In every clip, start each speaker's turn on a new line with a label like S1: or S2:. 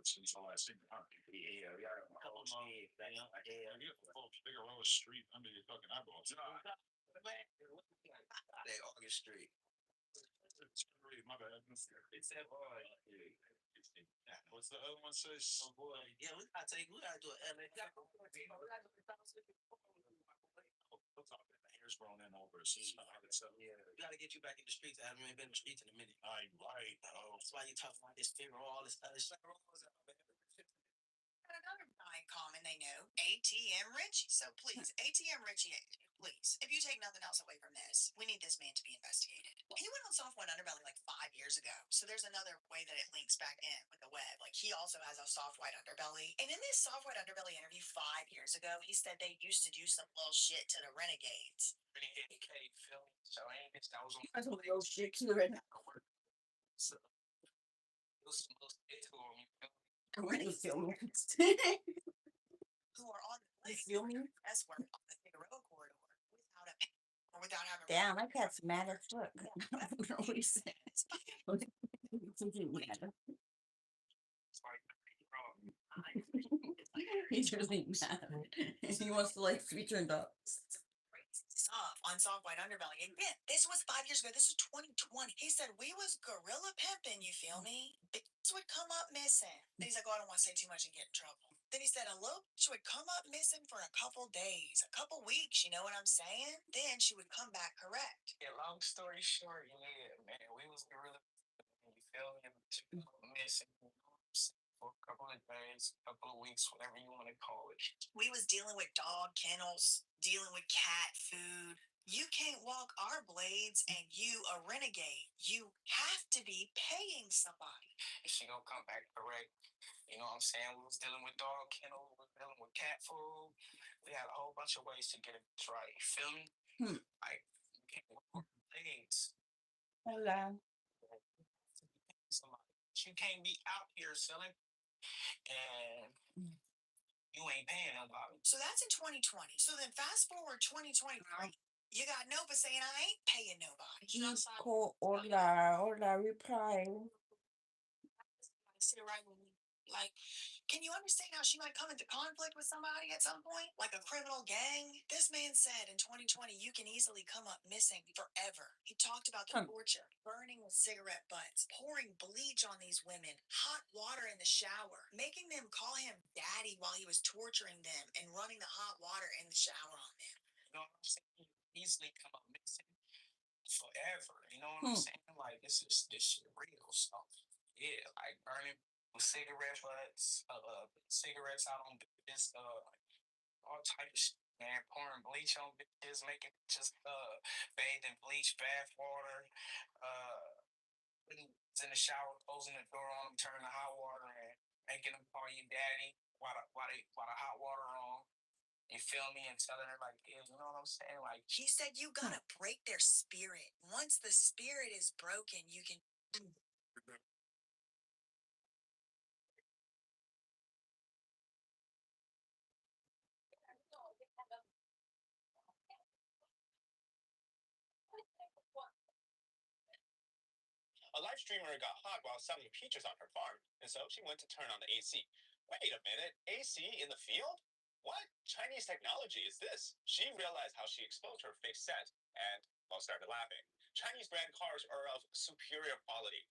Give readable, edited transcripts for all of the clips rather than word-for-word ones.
S1: Yeah, we got a whole street. Yeah, Figueroa Street under your fucking eyeballs. They August Street. My bad. It's that boy. What's the other one says? Oh boy. Yeah, we gotta do an LA. Hair's grown in over it. Yeah, we gotta get you back in the streets. I haven't been in the streets in a minute. Right. Oh, that's why you talking about this figure, all this other stuff.
S2: Another buying comment they know, ATM Richie. So please, ATM Richie, please, if you take nothing else away from this, we need this man to be investigated. He went on Soft White Underbelly like 5 years ago. So there's another way that it links back in with the web. Like he also has a Soft White Underbelly. And in this Soft White Underbelly interview 5 years ago, he said they used to do some little shit to the Renegades. Renegade K film. So I ain't that was on. That's a little shit to the Renegades. So, it was some little shit to him. Who are on the S word on the Figueroa corridor without having.
S3: Damn, my cat's mad as fuck. I don't know what he says. He's really mad. He wants to like be turned up.
S2: Stuff on Soft White Underbelly. Again, this was 5 years ago. This is 2020. He said we was gorilla pimping. You feel me? Bitch would come up missing. Then he's like, oh, I don't want to say too much and get in trouble. Then he said a little bitch would come up missing for a couple days, a couple weeks. You know what I'm saying? Then she would come back correct. Yeah. Long story short, yeah, man, we was gorilla. You feel me? Missing. For a couple of days, a couple of weeks, whatever you want to call it. We was dealing with dog kennels, dealing with cat food. You can't walk our blades and you a renegade. You have to be paying somebody. Is she gonna come back correct? You know what I'm saying? We was dealing with dog kennels, we was dealing with cat food. We had a whole bunch of ways to get it right. You feel me? Like, you can't walk blades.
S3: Hola.
S2: You can't be out here selling and you ain't paying nobody. So that's in 2020. So then fast forward 2023. You got Nova saying I ain't paying nobody.
S3: Hola, reply.
S2: Sit right with me. Like, can you understand how she might come into conflict with somebody at some point? Like a criminal gang? This man said in 2020, you can easily come up missing forever. He talked about the torture, burning with cigarette butts, pouring bleach on these women, hot water in the shower, making them call him daddy while he was torturing them and running the hot water in the shower on them. You know what I'm saying? You can easily come up missing forever. You know what I'm saying? Like, this shit real stuff. Yeah, like burning cigarette butts, cigarettes out on bitches, all type of shit, man. Pouring bleach on bitches, making just bathe in bleach bath water, putting in the shower, closing the door on them, turning the hot water in, making them call you daddy while the hot water on. You feel me? And telling her like, yeah, you know what I'm saying? Like he said, you gotta break their spirit. Once the spirit is broken, you can.
S1: A live streamer got hot while selling peaches on her farm, and so she went to turn on the AC. Wait a minute, AC in the field? What Chinese technology is this? She realized how she exposed her fake set and, well, started laughing. Chinese brand cars are of superior quality.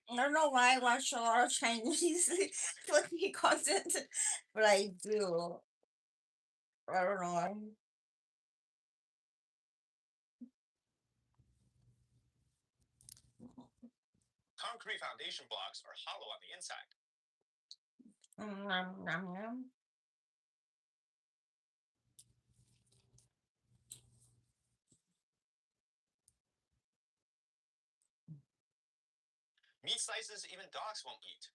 S3: I don't know why I watch a lot of Chinese funny content, but I do. I don't know why.
S1: Concrete foundation blocks are hollow on the inside.
S3: Nom, nom, nom.
S1: Meat slices even dogs won't eat.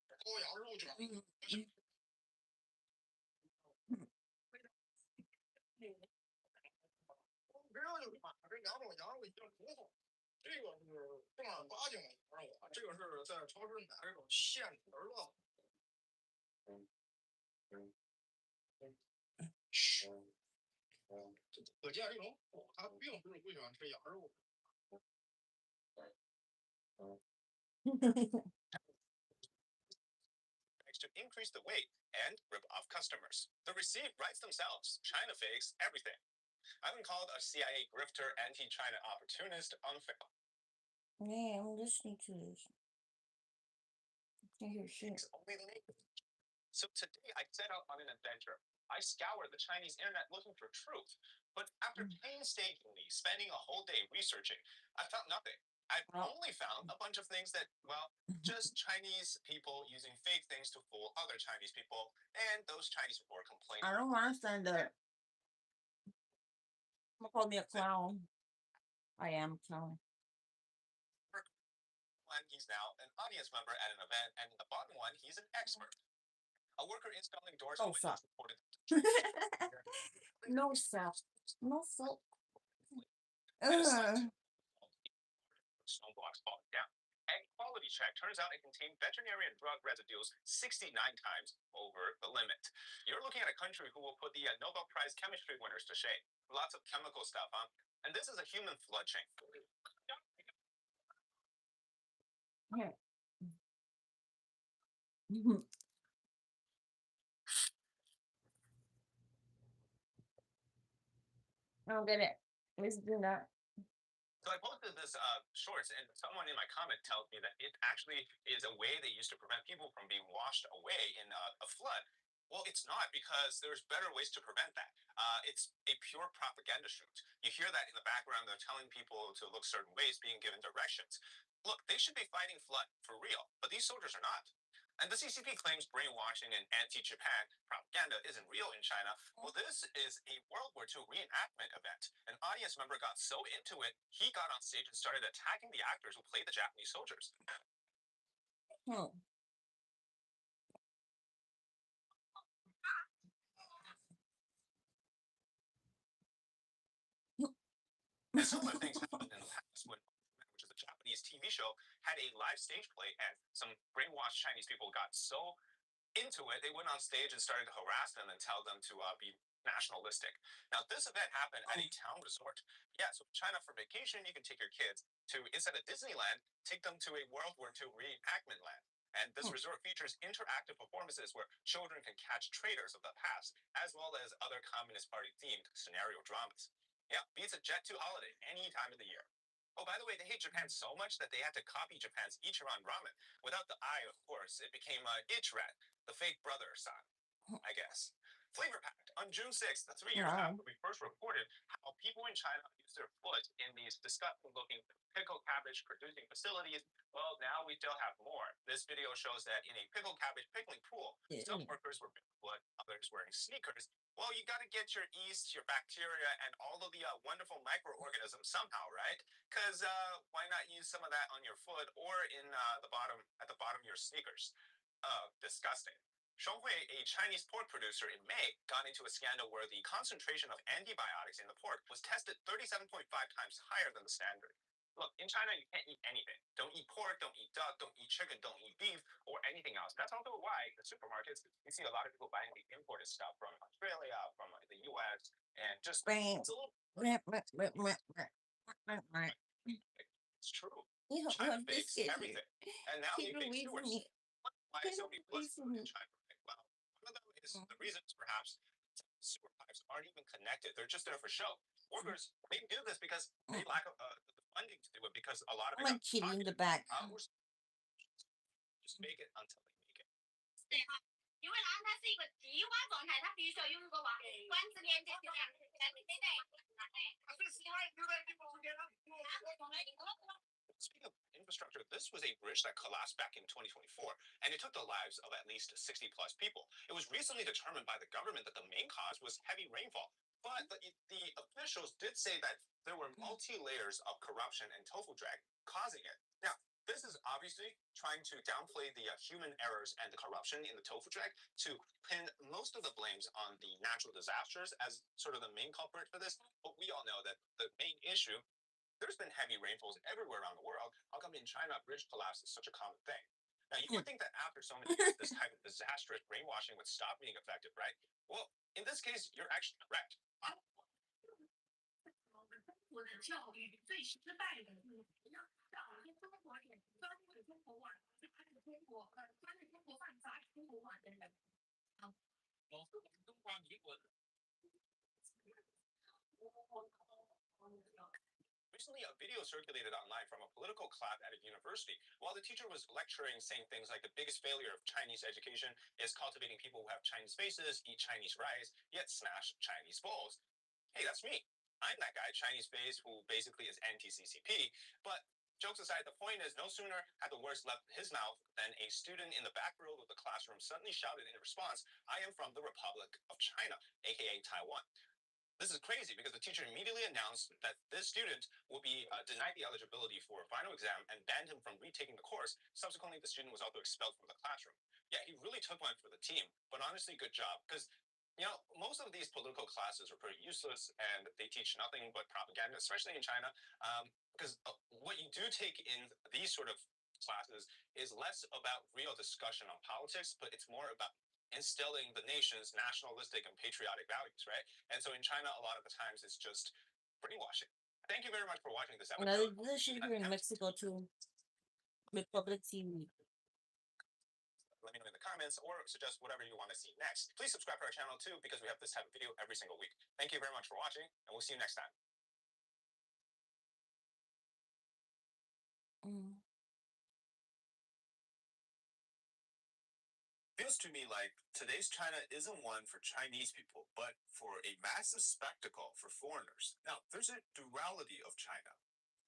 S1: to increase the weight and rip off customers. The receipt writes themselves. China fakes everything. I've been called a CIA grifter, anti-China opportunist, unfair.
S3: Yeah, I'm listening to this. I hear shit.
S1: Only the name. So today I set out on an adventure. I scoured the Chinese internet looking for truth. But after painstakingly spending a whole day researching, I found nothing. I've only found a bunch of things that, well, just Chinese people using fake things to fool other Chinese people, and those Chinese people are complaining.
S3: I don't understand that. Don't call me a clown. I am a clown.
S1: And he's now an audience member at an event, and in the bottom one, he's an expert. A worker installing doors and windows reported.
S3: No soap. No soap.
S1: Stone blocks falling down. Egg quality check turns out it contained veterinarian drug residues 69 times over the limit. You're looking at a country who will put the Nobel Prize chemistry winners to shame. Lots of chemical stuff, huh? And this is a human flood chain.
S3: Yeah. I don't get it. Let's do that.
S1: So I posted this shorts, and someone in my comment tells me that it actually is a way they used to prevent people from being washed away in a flood. Well, it's not, because there's better ways to prevent that. It's a pure propaganda shoot. You hear that in the background. They're telling people to look certain ways, being given directions. Look, they should be fighting flood for real, but these soldiers are not. And the CCP claims brainwashing and anti-Japan propaganda isn't real in China. Well, this is a World War II reenactment event. An audience member got so into it, he got on stage and started attacking the actors who played the Japanese soldiers. And similar things happened in the past when, which is a Japanese TV show, had a live stage play, and some brainwashed Chinese people got so into it, they went on stage and started to harass them and tell them to be nationalistic. Now, this event happened at a town resort. Yeah, so China for vacation, you can take your kids to, instead of Disneyland, take them to a World War II reenactment land. And this resort features interactive performances where children can catch traitors of the past, as well as other Communist Party themed scenario dramas. Yeah, beats a Jet 2 holiday any time of the year. Oh, by the way, they hate Japan so much that they had to copy Japan's Ichiran ramen. Without the I, of course, it became Ichiran, the fake brother son, I guess. Flavor packed. On June 6th, 3 years after we first reported how people in China use their foot in these disgusting looking pickle cabbage producing facilities, well, now we still have more. This video shows that in a pickle cabbage pickling pool, some workers were barefoot, others wearing sneakers. Well, you got to get your yeast, your bacteria, and all of the wonderful microorganisms somehow, right? Because why not use some of that on your foot or in the bottom at the bottom of your sneakers? Disgusting. Shonghui, a Chinese pork producer in May, got into a scandal where the concentration of antibiotics in the pork was tested 37.5 times higher than the standard. Look, in China, you can't eat anything. Don't eat pork, don't eat duck, don't eat chicken, don't eat beef, or anything else. That's also why in the supermarkets, you see a lot of people buying the imported stuff from Australia, from the US, and just it's a little. It's true. China fakes everything. And now they fake sewers. Why so many plus in China? Well, one of them is the reasons perhaps sewer pipes aren't even connected. They're just there for show. Workers, they do this because they lack the funding to do it, because a lot of it.
S3: I'm kitty in the back.
S1: Just make it until they make it.
S2: 因为呢，它是一个极化状态，它必须要有一个管子连接，就这样。
S1: Speaking of infrastructure, this was a bridge that collapsed back in 2024, and it took the lives of at least 60 plus people. It was recently determined by the government that the main cause was heavy rainfall, but the officials did say that there were multi layers of corruption and tofu drag causing it. Now, this is obviously trying to downplay the human errors and the corruption in the tofu drag to pin most of the blames on the natural disasters as sort of the main culprit for this. But we all know that the main issue, there's been heavy rainfalls everywhere around the world. How come in China, bridge collapse is such a common thing? Now, you would think that after so many years, this type of disastrous brainwashing would stop being effective, right? Well, in this case, you're actually correct.
S2: 国的教育最失败的是怎样让中国人专为中国网、专为中国犯法、中国网的人。中华民国。
S1: Recently, a video circulated online from a political class at a university. While the teacher was lecturing, saying things like the biggest failure of Chinese education is cultivating people who have Chinese faces, eat Chinese rice, yet smash Chinese bowls. Hey, that's me. I'm that guy, Chinese face, who basically is anti-CCP. But jokes aside, the point is no sooner had the words left his mouth than a student in the back row of the classroom suddenly shouted in response, "I am from the Republic of China, aka Taiwan." This is crazy because the teacher immediately announced that this student will be denied the eligibility for a final exam and banned him from retaking the course. Subsequently, the student was also expelled from the classroom. Yeah, he really took one for the team, but honestly, good job. Because, most of these political classes are pretty useless and they teach nothing but propaganda, especially in China. Because what you do take in these sort of classes is less about real discussion on politics, but it's more about instilling the nation's nationalistic and patriotic values, right? And so in China, a lot of the times it's just brainwashing. Thank you very much for watching this
S3: No,
S1: episode.
S3: this shit here in Mexico too, with public TV.
S1: Let me know in the comments or suggest whatever you want to see next. Please subscribe to our channel too because we have this type of video every single week. Thank you very much for watching and we'll see you next time. Feels to me like today's China isn't one for Chinese people, but for a massive spectacle for foreigners. Now, there's a duality of China.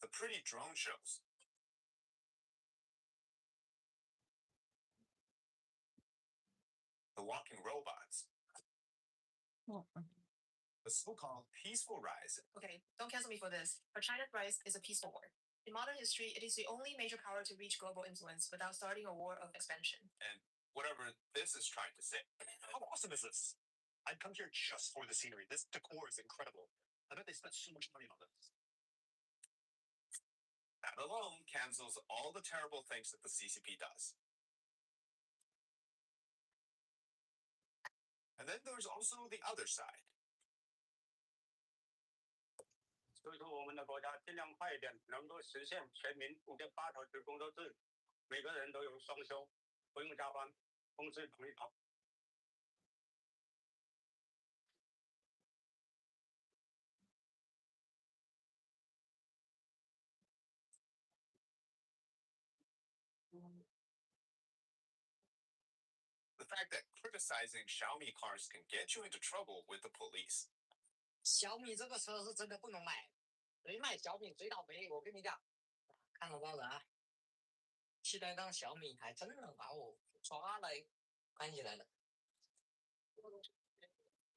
S1: The pretty drone shows. The walking robots. The so-called peaceful rise.
S2: Okay, don't cancel me for this, but China's rise is a peaceful war. In modern history, it is the only major power to reach global influence without starting a war of expansion.
S1: And whatever this is trying to say. How awesome is this? I'd come here just for the scenery. This decor is incredible. I bet they spent so much money on this. That alone cancels all the terrible things that the CCP does. And then there's also the other side.
S4: 所以说，我们的国家尽量快一点，能够实现全民5.8小时工作制，每个人都有双休，不用加班，工资统一高。
S1: The fact that criticizing Xiaomi cars can get you into trouble with the police.
S5: 小米这个车是真的不能买，谁买小米最倒霉。我跟你讲，看了报道啊，期待当小米还真能把我抓来关起来了。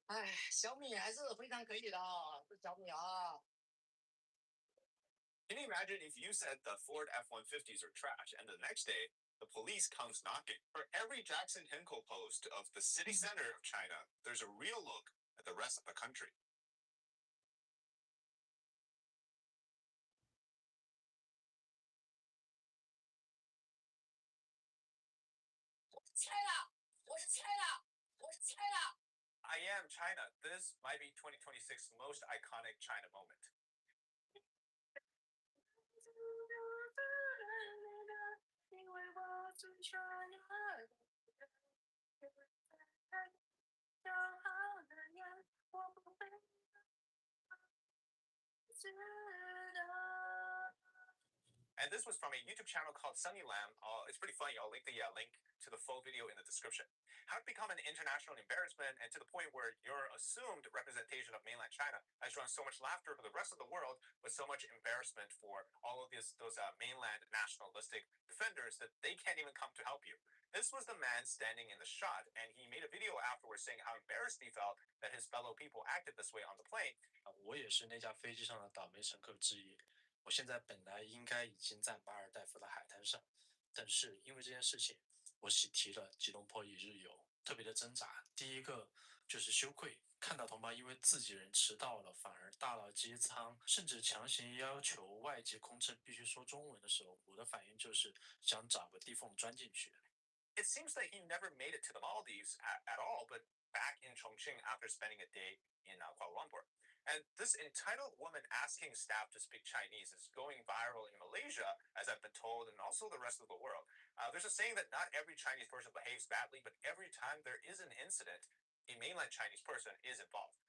S5: 哎，小米还是非常可以的啊，这小米啊。
S1: Can you imagine if you said the Ford F-150s are trash and the next day the police comes knocking? For every Jackson Hinkle post of the city center of China, there's a real look at the rest of the country. I am China. This might be 2026's most iconic China moment. And this was from a YouTube channel called Sunny Lamb. It's pretty funny. I'll link the link to the full video in the description. How to become an international embarrassment and to the point where your assumed representation of mainland China has drawn so much laughter for the rest of the world, but so much embarrassment for all of those mainland nationalistic defenders that they can't even come to help you. This was the man standing in the shot, and he made a video afterwards saying how embarrassed he felt that his fellow people acted this way on the plane.
S6: 我也是那架飞机上的倒霉乘客之一。我现在本来应该已经在马尔代夫的海滩上，但是因为这件事情，我提了吉隆坡一日游，特别的挣扎。第一个就是羞愧，看到同胞因为自己人迟到了，反而大闹机舱，甚至强行要求外籍空乘必须说中文的时候，我的反应就是想找个地缝钻进去。
S1: It seems that he never made it to the Maldives at all, but back in Chongqing after spending a day in Kuala Lumpur. And this entitled woman asking staff to speak Chinese is going viral in Malaysia, as I've been told, and also the rest of the world. There's a saying that not every Chinese person behaves badly, but every time there is an incident, a mainland Chinese person is involved.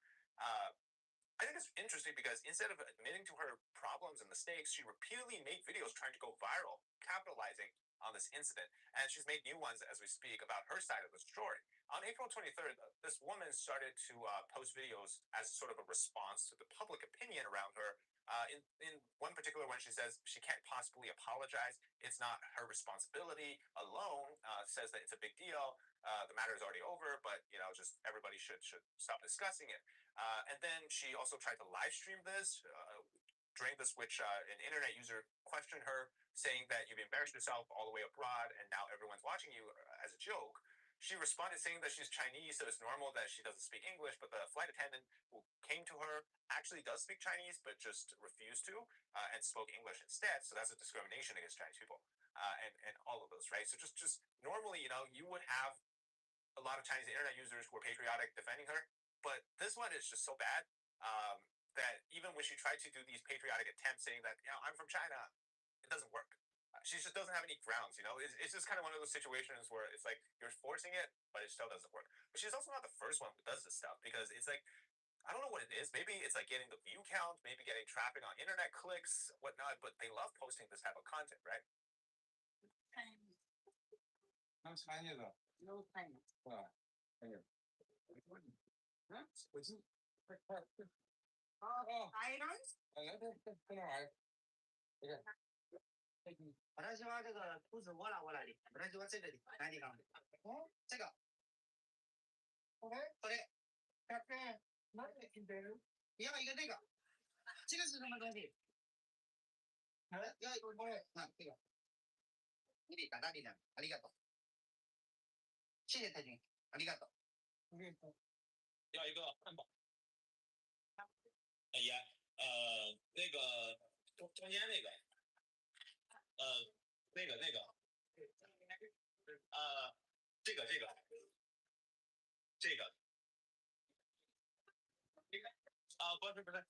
S1: I think it's interesting because instead of admitting to her problems and mistakes, she repeatedly made videos trying to go viral, capitalizing on this incident. And she's made new ones as we speak about her side of the story. On April 23rd, this woman started to post videos as sort of a response to the public opinion around her. In one particular one, she says she can't possibly apologize. It's not her responsibility alone. Says that it's a big deal. The matter is already over, but just everybody should stop discussing it. And then she also tried to live stream this during this, which an internet user questioned her, saying that you've embarrassed yourself all the way abroad, and now everyone's watching you as a joke. She responded saying that she's Chinese, so it's normal that she doesn't speak English. But the flight attendant who came to her actually does speak Chinese, but just refused to and spoke English instead. So that's a discrimination against Chinese people, and all of those, right? So just normally, you would have a lot of Chinese internet users who are patriotic defending her, but this one is just so bad that even when she tried to do these patriotic attempts, saying that I'm from China, it doesn't work. She just doesn't have any grounds. It's just kind of one of those situations where it's like you're forcing it, but it still doesn't work. But she's also not the first one who does this stuff, because it's like, I don't know what it is. Maybe it's like getting the view count, maybe getting traffic on internet clicks, whatnot. But they love posting this type of content, right?
S4: I'm Chinese.
S5: No Chinese.
S3: Items?
S5: 不太喜欢这个图纸窝了窝了的，不太喜欢这个的，哪地方？这个。OK， 你要一个这个，这个是什么东西？要这个，你得大大力量，ありがとう。谢谢太君，ありがとう。
S1: 要一个汉堡。也那个中间那个，那个，这个，不是，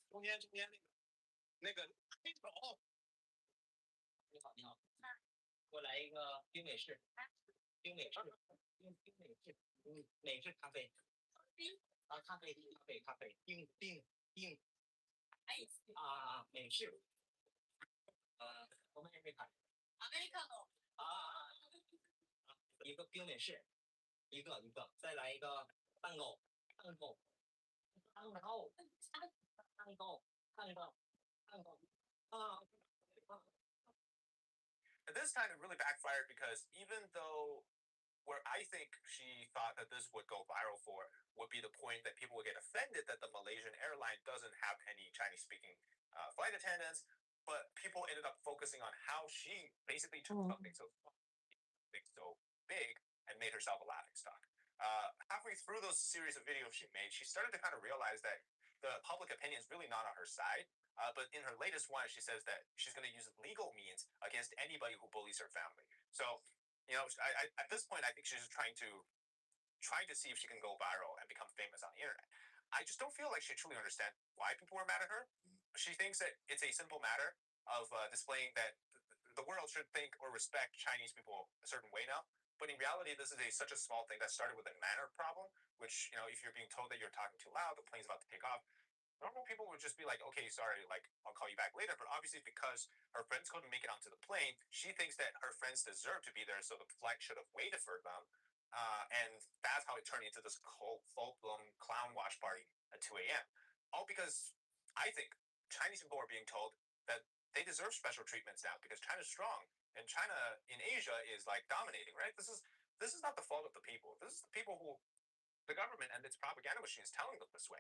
S1: 中间那个黑手。
S5: 你好，你好，给我来一个冰美式，冰美式，美式咖啡，咖啡，冰，美式，我们也没看。Americano。一个冰美式，一个，再来一个蛋糕。
S1: And this time it really backfired because even though where I think she thought that this would go viral for would be the point that people would get offended that the Malaysian airline doesn't have any Chinese speaking flight attendants, but people ended up focusing on how she basically took something so big and made herself a laughing stock. Halfway through those series of videos she made, she started to kind of realize that the public opinion is really not on her side. But in her latest one, she says that she's going to use legal means against anybody who bullies her family. So, at this point, I think she's just trying to see if she can go viral and become famous on the internet. I just don't feel like she truly understands why people are mad at her. She thinks that it's a simple matter of displaying that the world should think or respect Chinese people a certain way now. But in reality, this is such a small thing that started with a manner problem, which, if you're being told that you're talking too loud, the plane's about to take off, normal people would just be like, okay, sorry, like, I'll call you back later. But obviously, because her friends couldn't make it onto the plane, she thinks that her friends deserve to be there, so the flight should have waited for them. And that's how it turned into this full-blown clown watch party at 2 a.m. All because I think Chinese people are being told that they deserve special treatments now because China's strong. And China in Asia is like dominating, right? This is not the fault of the people. This is the people who the government and its propaganda machine is telling them this way.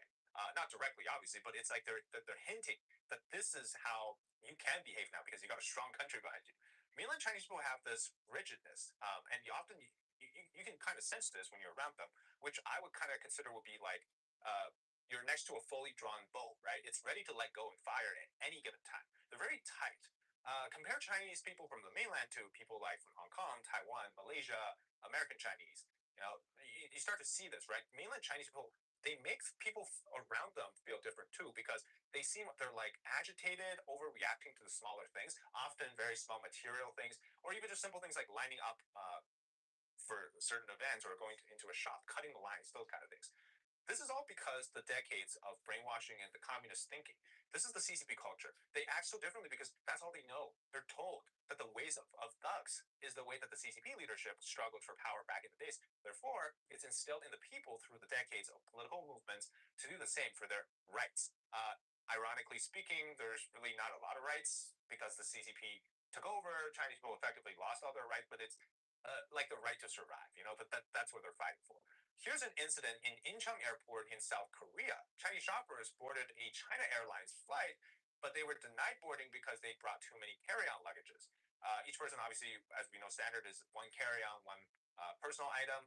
S1: Not directly, obviously, but it's like they're hinting that this is how you can behave now because you got a strong country behind you. Mainland Chinese people have this rigidness, and you can kind of sense this when you're around them, which I would kind of consider would be like you're next to a fully drawn bow, right? It's ready to let go and fire at any given time. They're very tight. Compare Chinese people from the mainland to people like from Hong Kong, Taiwan, Malaysia, American Chinese. You start to see this, right? Mainland Chinese people they make people around them feel different too, because they're like agitated, overreacting to the smaller things, often very small material things, or even just simple things like lining up for certain events or going into a shop, cutting the lines, those kind of things. This is all because the decades of brainwashing and the communist thinking. This is the CCP culture. They act so differently because that's all they know. They're told that the ways of thugs is the way that the CCP leadership struggled for power back in the days. Therefore, it's instilled in the people through the decades of political movements to do the same for their rights. Ironically speaking, there's really not a lot of rights because the CCP took over. Chinese people effectively lost all their rights, but it's like the right to survive. That's what they're fighting for. Here's an incident in Incheon Airport in South Korea. Chinese shoppers boarded a China Airlines flight, but they were denied boarding because they brought too many carry-on luggages. Each person, obviously, as we know, standard is one carry-on, one personal item.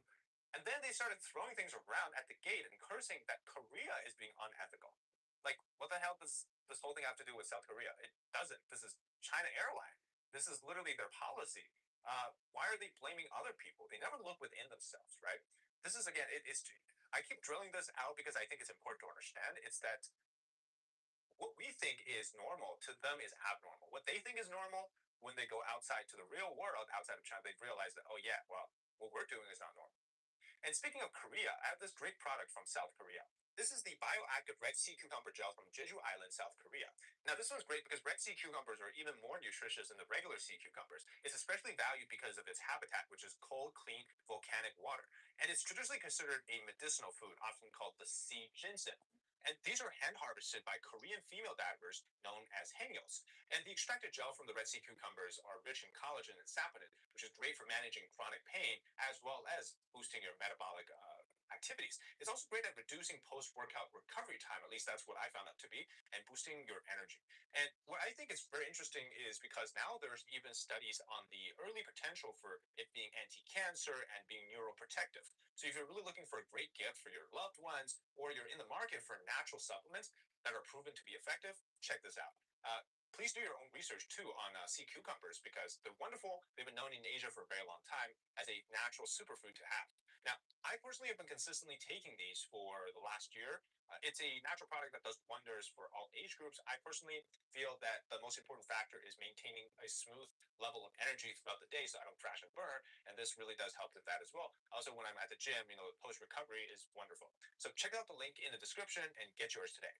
S1: And then they started throwing things around at the gate and cursing that Korea is being unethical. Like, what the hell does this whole thing have to do with South Korea? It doesn't. This is China Airline. This is literally their policy. Why are they blaming other people? They never look within themselves, right? This is again, I keep drilling this out because I think it's important to understand. It's that what we think is normal to them is abnormal. What they think is normal, when they go outside to the real world, outside of China, they realize that, oh yeah, well, what we're doing is not normal. And speaking of Korea, I have this great product from South Korea. This is the bioactive Red Sea cucumber gel from Jeju Island, South Korea. Now, this one's great because Red Sea cucumbers are even more nutritious than the regular sea cucumbers. It's especially valued because of its habitat, which is cold, clean, volcanic water. And it's traditionally considered a medicinal food, often called the sea ginseng. And these are hand harvested by Korean female divers known as henios. And the extracted gel from the Red Sea cucumbers are rich in collagen and saponin, which is great for managing chronic pain as well as boosting your metabolic activities. It's also great at reducing post-workout recovery time, at least that's what I found out to be, and boosting your energy. And what I think is very interesting is because now there's even studies on the early potential for it being anti-cancer and being neuroprotective. So if you're really looking for a great gift for your loved ones, or you're in the market for natural supplements that are proven to be effective, check this out. Please do your own research too on sea cucumbers because they're wonderful. They've been known in Asia for a very long time as a natural superfood to have. Now, I personally have been consistently taking these for the last year. It's a natural product that does wonders for all age groups. I personally feel that the most important factor is maintaining a smooth level of energy throughout the day so I don't crash and burn. And this really does help with that as well. Also, when I'm at the gym, post recovery is wonderful. So check out the link in the description and get yours today.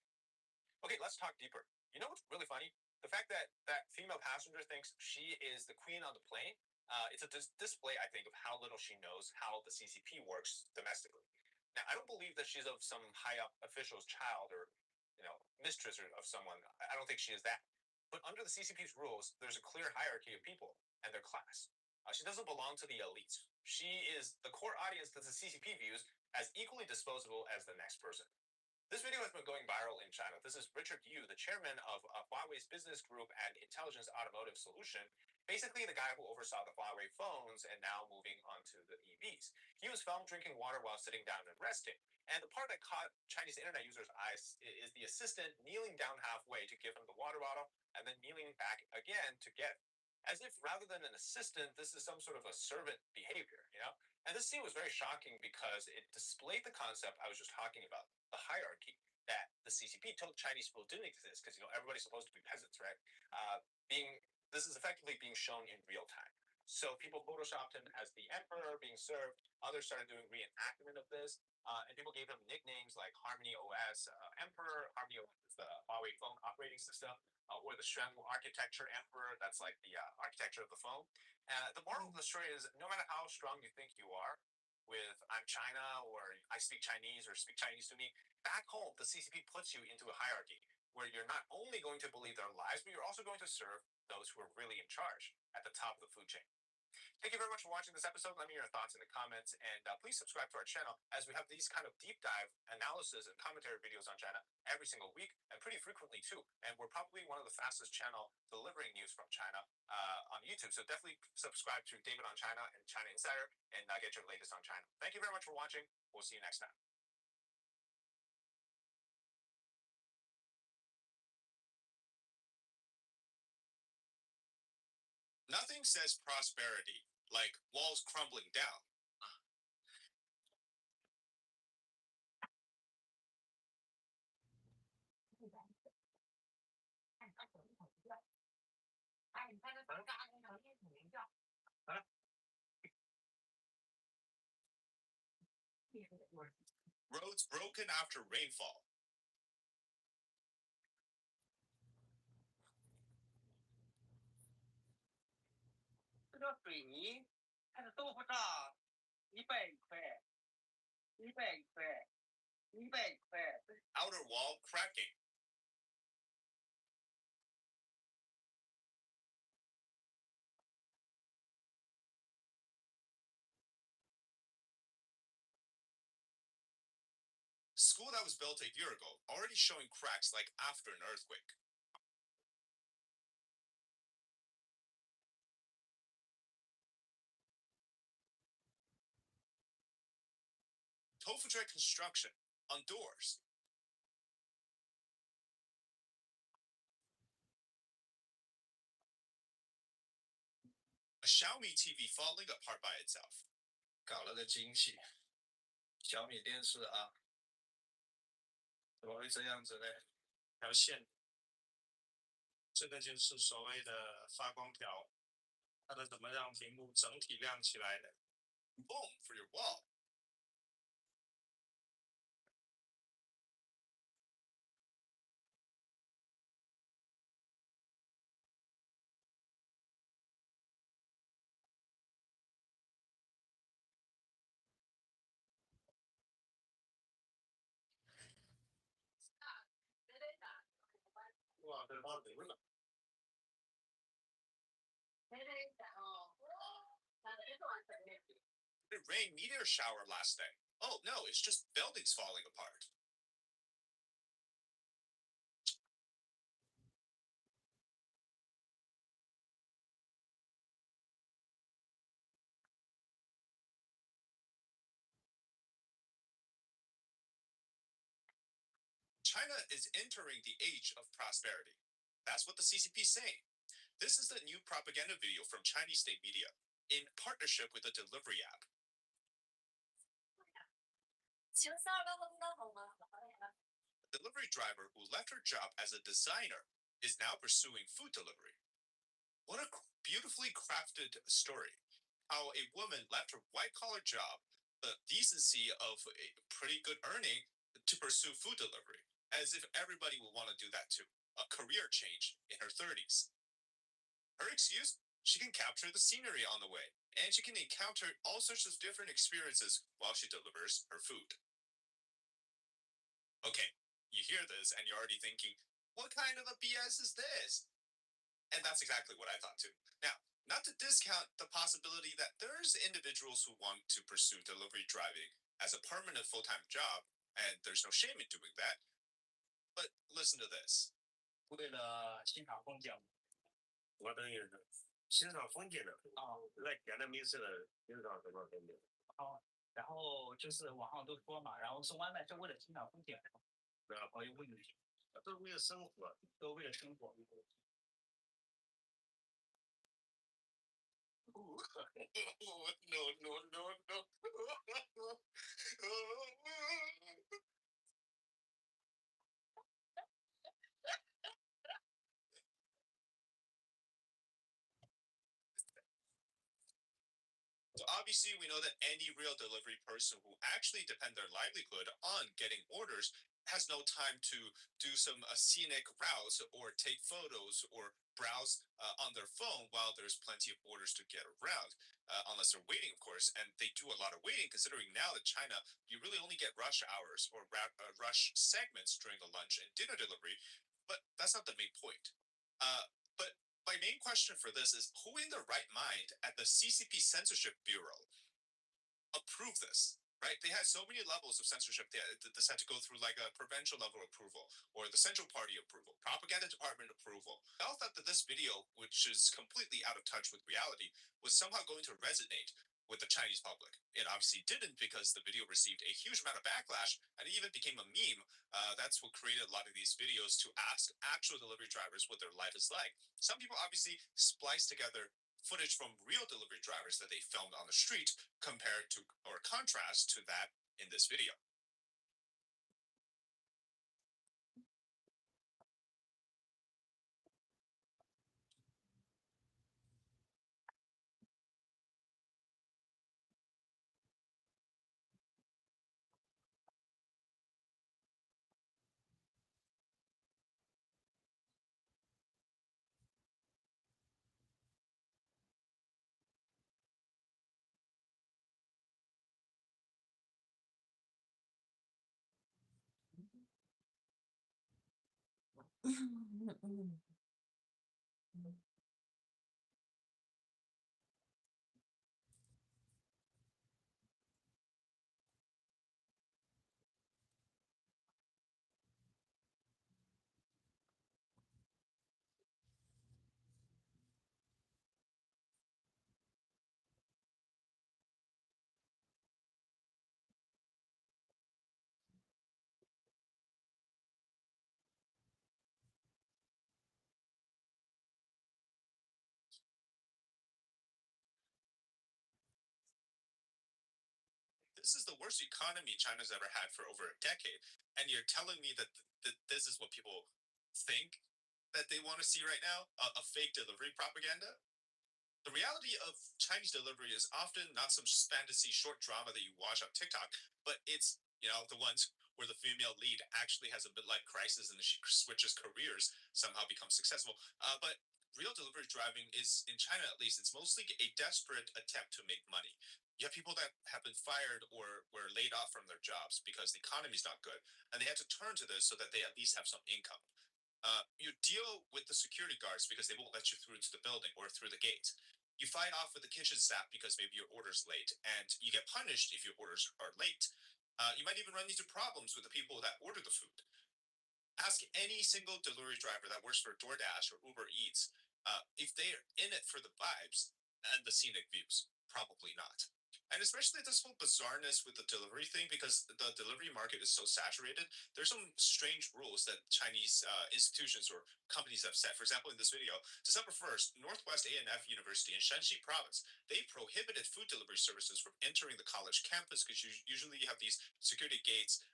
S1: Okay, let's talk deeper. You know what's really funny? The fact that that female passenger thinks she is the queen on the plane. It's a display, I think, of how little she knows how the CCP works domestically. Now, I don't believe that she's of some high up official's child or, mistress of someone. I don't think she is that. But under the CCP's rules, there's a clear hierarchy of people and their class. She doesn't belong to the elites. She is the core audience that the CCP views as equally disposable as the next person. This video has been going viral in China. This is Richard Yu, the chairman of Huawei's business group and Intelligence Automotive Solution, basically the guy who oversaw the Huawei phones and now moving on to the EVs. He was filmed drinking water while sitting down and resting. And the part that caught Chinese internet users' eyes is the assistant kneeling down halfway to give him the water bottle and then kneeling back again to get it. As if rather than an assistant, this is some sort of a servant behavior. And this scene was very shocking because it displayed the concept I was just talking about, the hierarchy that the CCP told Chinese people didn't exist because everybody's supposed to be peasants, right? This is effectively being shown in real time. So people photoshopped him as the emperor being served. Others started doing reenactment of this, and people gave him nicknames like Harmony OS Emperor. Harmony OS is the Huawei phone operating system, or the Shenwu Architecture Emperor. That's like the architecture of the phone. The moral of the story is no matter how strong you think you are with I'm China or I speak Chinese or speak Chinese to me, back home, the CCP puts you into a hierarchy where you're not only going to believe their lies, but you're also going to serve those who are really in charge at the top of the food chain. Thank you very much for watching this episode. Let me know your thoughts in the comments, and please subscribe to our channel as we have these kind of deep dive analysis and commentary videos on China every single week and pretty frequently too. And we're probably one of the fastest channel delivering news from China on YouTube. So definitely subscribe to David on China and China Insider and get your latest on China. Thank you very much for watching. We'll see you next time. Nothing says prosperity like walls crumbling down. Roads broken after rainfall.
S4: 这个水泥它的豆腐渣100块，100块，100块。
S1: Outer wall cracking. School that was built a year ago, already showing cracks like after an earthquake. Tofu construction on doors. A Xiaomi TV falling apart by itself.
S6: 搞了个惊喜，小米电视啊，怎么会这样子呢？条线，这个就是所谓的发光条，它的怎么让屏幕整体亮起来的
S1: Boom for your wall.
S6: 哇，这发霉了。
S1: It rained meteor shower last day. Oh no, it's just buildings falling apart. China is entering the age of prosperity. That's what the CCP is saying. This is the new propaganda video from Chinese state media in partnership with a delivery app. A delivery driver who left her job as a designer is now pursuing food delivery. What a beautifully crafted story. How a woman left her white-collar job, the decency of a pretty good earning, to pursue food delivery, as if everybody would want to do that too. A career change in her 30s. Her excuse? She can capture the scenery on the way, and she can encounter all sorts of different experiences while she delivers her food. Okay, you hear this and you're already thinking, what kind of a BS is this? And that's exactly what I thought too. Now, not to discount the possibility that there's individuals who want to pursue delivery driving as a permanent full-time job, and there's no shame in doing that. But listen to this.
S6: 为了欣赏风景，我等于欣赏风景的啊，在田的没事的欣赏什么风景？哦，然后就是网上都说嘛，然后送外卖是为了欣赏风景，然后又为了，都为了生活，都为了生活。
S1: No, no, no, no. So obviously, we know that any real delivery person who actually depend their livelihood on getting orders has no time to do some scenic routes or take photos or browse on their phone while there's plenty of orders to get around, unless they're waiting, of course. And they do a lot of waiting, considering now that China, you really only get rush hours or rush segments during the lunch and dinner delivery. But that's not the main point. But my main question for this is, who in their right mind at the CCP Censorship Bureau approved this? Right? They had so many levels of censorship. This had to go through like a provincial level approval or the central party approval, propaganda department approval. I all thought that this video, which is completely out of touch with reality, was somehow going to resonate with the Chinese public. It obviously didn't, because the video received a huge amount of backlash and it even became a meme. That's what created a lot of these videos to ask actual delivery drivers what their life is like. Some people obviously splice together footage from real delivery drivers that they filmed on the street compared to or contrast to that in this video. This is the worst economy China's ever had for over a decade, and you're telling me that this is what people think that they want to see right now? A fake delivery propaganda? The reality of Chinese delivery is often not some fantasy short drama that you watch on TikTok, but it's, the ones where the female lead actually has a midlife crisis and she switches careers, somehow becomes successful. But real delivery driving is, in China at least, it's mostly a desperate attempt to make money. You have people that have been fired or were laid off from their jobs because the economy is not good, and they had to turn to this so that they at least have some income. You deal with the security guards because they won't let you through into the building or through the gate. You fight off with the kitchen staff because maybe your order's late, and you get punished if your orders are late. You might even run into problems with the people that order the food. Ask any single delivery driver that works for DoorDash or Uber Eats if they're in it for the vibes and the scenic views. Probably not. And especially this whole bizarreness with the delivery thing, because the delivery market is so saturated, there's some strange rules that Chinese institutions or companies have set. For example, in this video, December 1st, Northwest A&F University in Shanxi province, they prohibited food delivery services from entering the college campus because usually you have these security gates,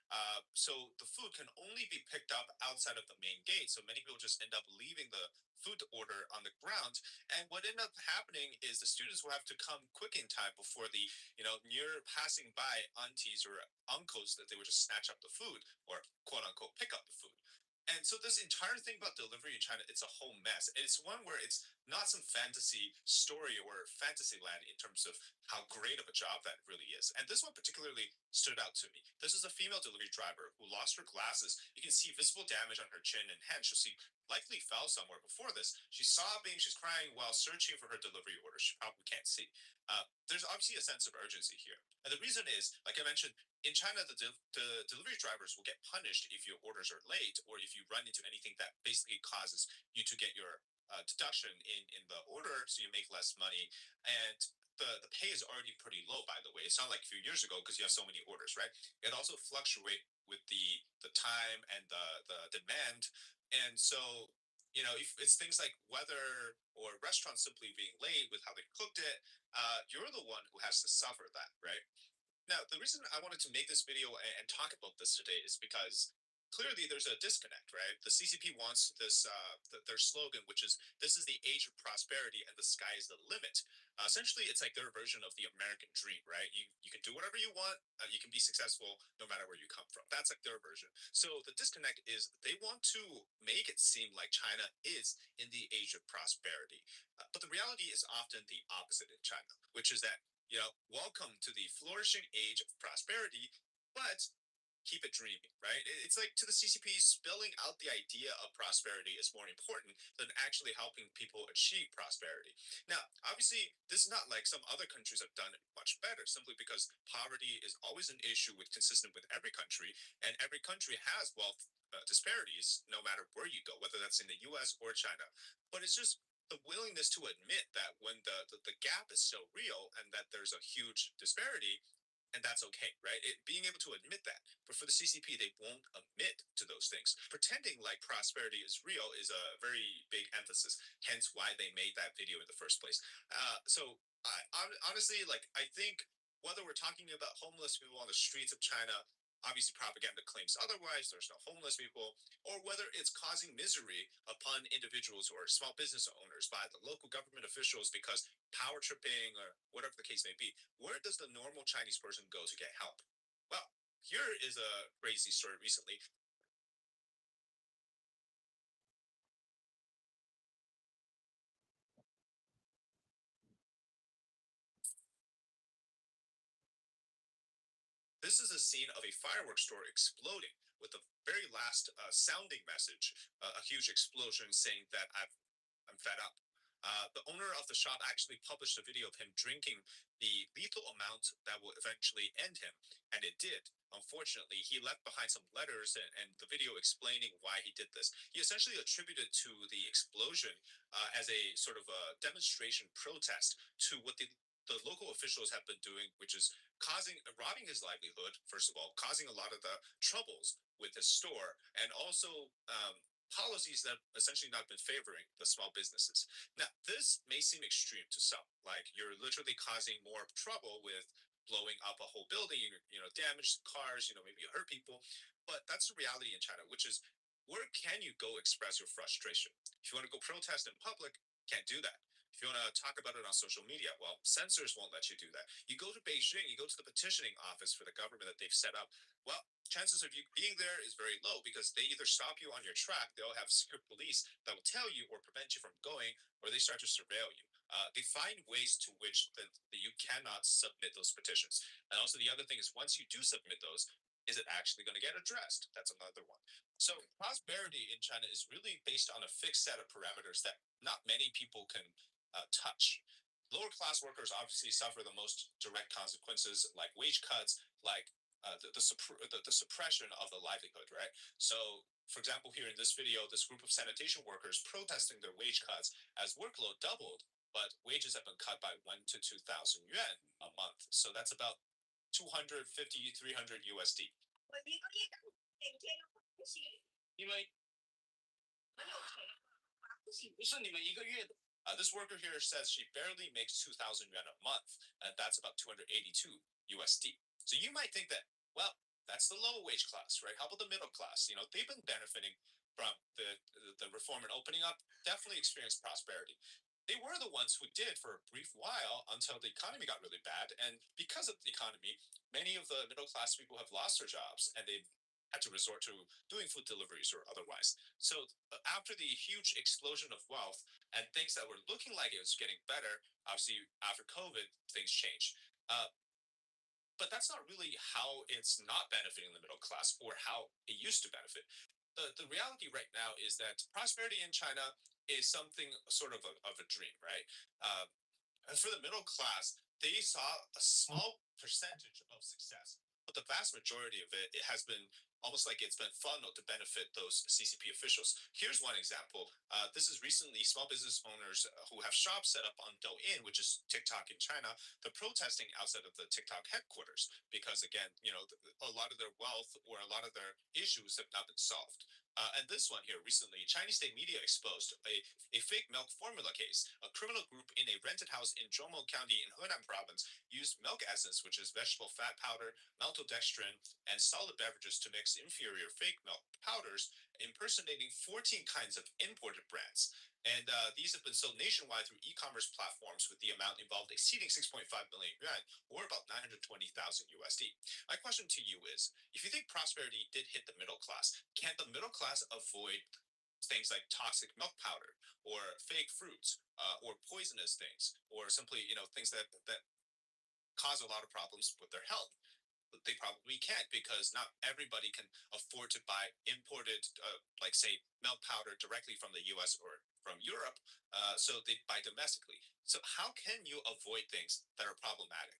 S1: so the food can only be picked up outside of the main gate. So many people just end up leaving the food order on the ground. And what ended up happening is the students will have to come quick in time before the, near passing by aunties or uncles that they would just snatch up the food or quote unquote pick up the food. And so this entire thing about delivery in China, it's a whole mess. It's one where it's not some fantasy story or fantasy land in terms of how great of a job that really is. And this one particularly stood out to me. This is a female delivery driver who lost her glasses. You can see visible damage on her chin and hand. She likely fell somewhere before this. She's sobbing, she's crying while searching for her delivery order. She probably can't see. There's obviously a sense of urgency here. And the reason is, like I mentioned, in China, the delivery drivers will get punished if your orders are late or if you run into anything that basically causes you to get your deduction in the order, so you make less money. And the pay is already pretty low, by the way. It's not like a few years ago because you have so many orders, right? It also fluctuate with the time and the demand. And so, if it's things like weather or restaurants simply being late with how they cooked it, you're the one who has to suffer that, right? Now, the reason I wanted to make this video and talk about this today is because clearly there's a disconnect, right? The CCP wants this, their slogan, which is "This is the age of prosperity, and the sky is the limit." Essentially, it's like their version of the American dream, right? You can do whatever you want, you can be successful no matter where you come from. That's like their version. So the disconnect is they want to make it seem like China is in the age of prosperity, but the reality is often the opposite in China, which is that welcome to the flourishing age of prosperity, but keep it dreaming, right? It's like to the CCP, spelling out the idea of prosperity is more important than actually helping people achieve prosperity. Now, obviously, this is not like some other countries have done it much better, simply because poverty is always an issue with consistent with every country, and every country has wealth disparities no matter where you go, whether that's in the US or China. But it's just the willingness to admit that when the gap is so real and that there's a huge disparity, and that's okay, right? Being able to admit that. But for the CCP, they won't admit to those things. Pretending like prosperity is real is a very big emphasis, hence why they made that video in the first place. So honestly, like, I think whether we're talking about homeless people on the streets of China, obviously propaganda claims otherwise, there's no homeless people, or whether it's causing misery upon individuals or small business owners by the local government officials because power tripping or whatever the case may be, where does the normal Chinese person go to get help? Well, here is a crazy story recently. This is a scene of a fireworks store exploding with the very last sounding message, a huge explosion saying that I'm fed up. The owner of the shop actually published a video of him drinking the lethal amount that will eventually end him, and it did. Unfortunately, he left behind some letters and the video explaining why he did this. He essentially attributed to the explosion as a sort of a demonstration protest to what the local officials have been doing, which is robbing his livelihood, first of all, causing a lot of the troubles with his store, and also policies that have essentially not been favoring the small businesses. Now, this may seem extreme to some, like you're literally causing more trouble with blowing up a whole building, damage cars, maybe you hurt people. But that's the reality in China, which is where can you go express your frustration? If you want to go protest in public, can't do that. If you want to talk about it on social media, well, censors won't let you do that. You go to Beijing, you go to the petitioning office for the government that they've set up. Well, chances of you being there is very low because they either stop you on your track, they'll have secret police that will tell you or prevent you from going, or they start to surveil you. They find ways to which that you cannot submit those petitions. And also, the other thing is, once you do submit those, is it actually going to get addressed? That's another one. So, prosperity in China is really based on a fixed set of parameters that not many people can touch. Lower class workers obviously suffer the most direct consequences, like wage cuts, like the suppression of the livelihood, right? So, for example, here in this video, this group of sanitation workers protesting their wage cuts as workload doubled, but wages have been cut by 1 to 2,000 yuan a month. So that's about 250, 300 USD.
S5: 因为不是你们一个月的。
S1: This worker here says she barely makes 2,000 yuan a month, and that's about 282 USD. So you might think that, well, that's the low wage class, right? How about the middle class? They've been benefiting from the reform and opening up, definitely experienced prosperity. They were the ones who did for a brief while until the economy got really bad. And because of the economy, many of the middle class people have lost their jobs and they've had to resort to doing food deliveries or otherwise. So after the huge explosion of wealth and things that were looking like it was getting better, obviously after COVID, things changed. But that's not really how it's not benefiting the middle class or how it used to benefit. The reality right now is that prosperity in China is something sort of a dream, right? And for the middle class, they saw a small percentage of success, but the vast majority of it has been almost like it's been funneled to benefit those CCP officials. Here's one example. This is recently small business owners who have shops set up on Douyin, which is TikTok in China. They're protesting outside of the TikTok headquarters because, again, a lot of their wealth or a lot of their issues have not been solved. And this one here recently, Chinese state media exposed a fake milk formula case. A criminal group in a rented house in Zhoumou County in Henan province used milk essence, which is vegetable fat powder, maltodextrin, and solid beverages to mix inferior fake milk powders, impersonating 14 kinds of imported brands. And these have been sold nationwide through e-commerce platforms, with the amount involved exceeding 6.5 billion yuan, or about 920,000 USD. My question to you is, if you think prosperity did hit the middle class, can the middle class avoid things like toxic milk powder or fake fruits or poisonous things or simply things that cause a lot of problems with their health? They probably can't, because not everybody can afford to buy imported like say milk powder directly from the US or from Europe, so they buy domestically. So how can you avoid things that are problematic?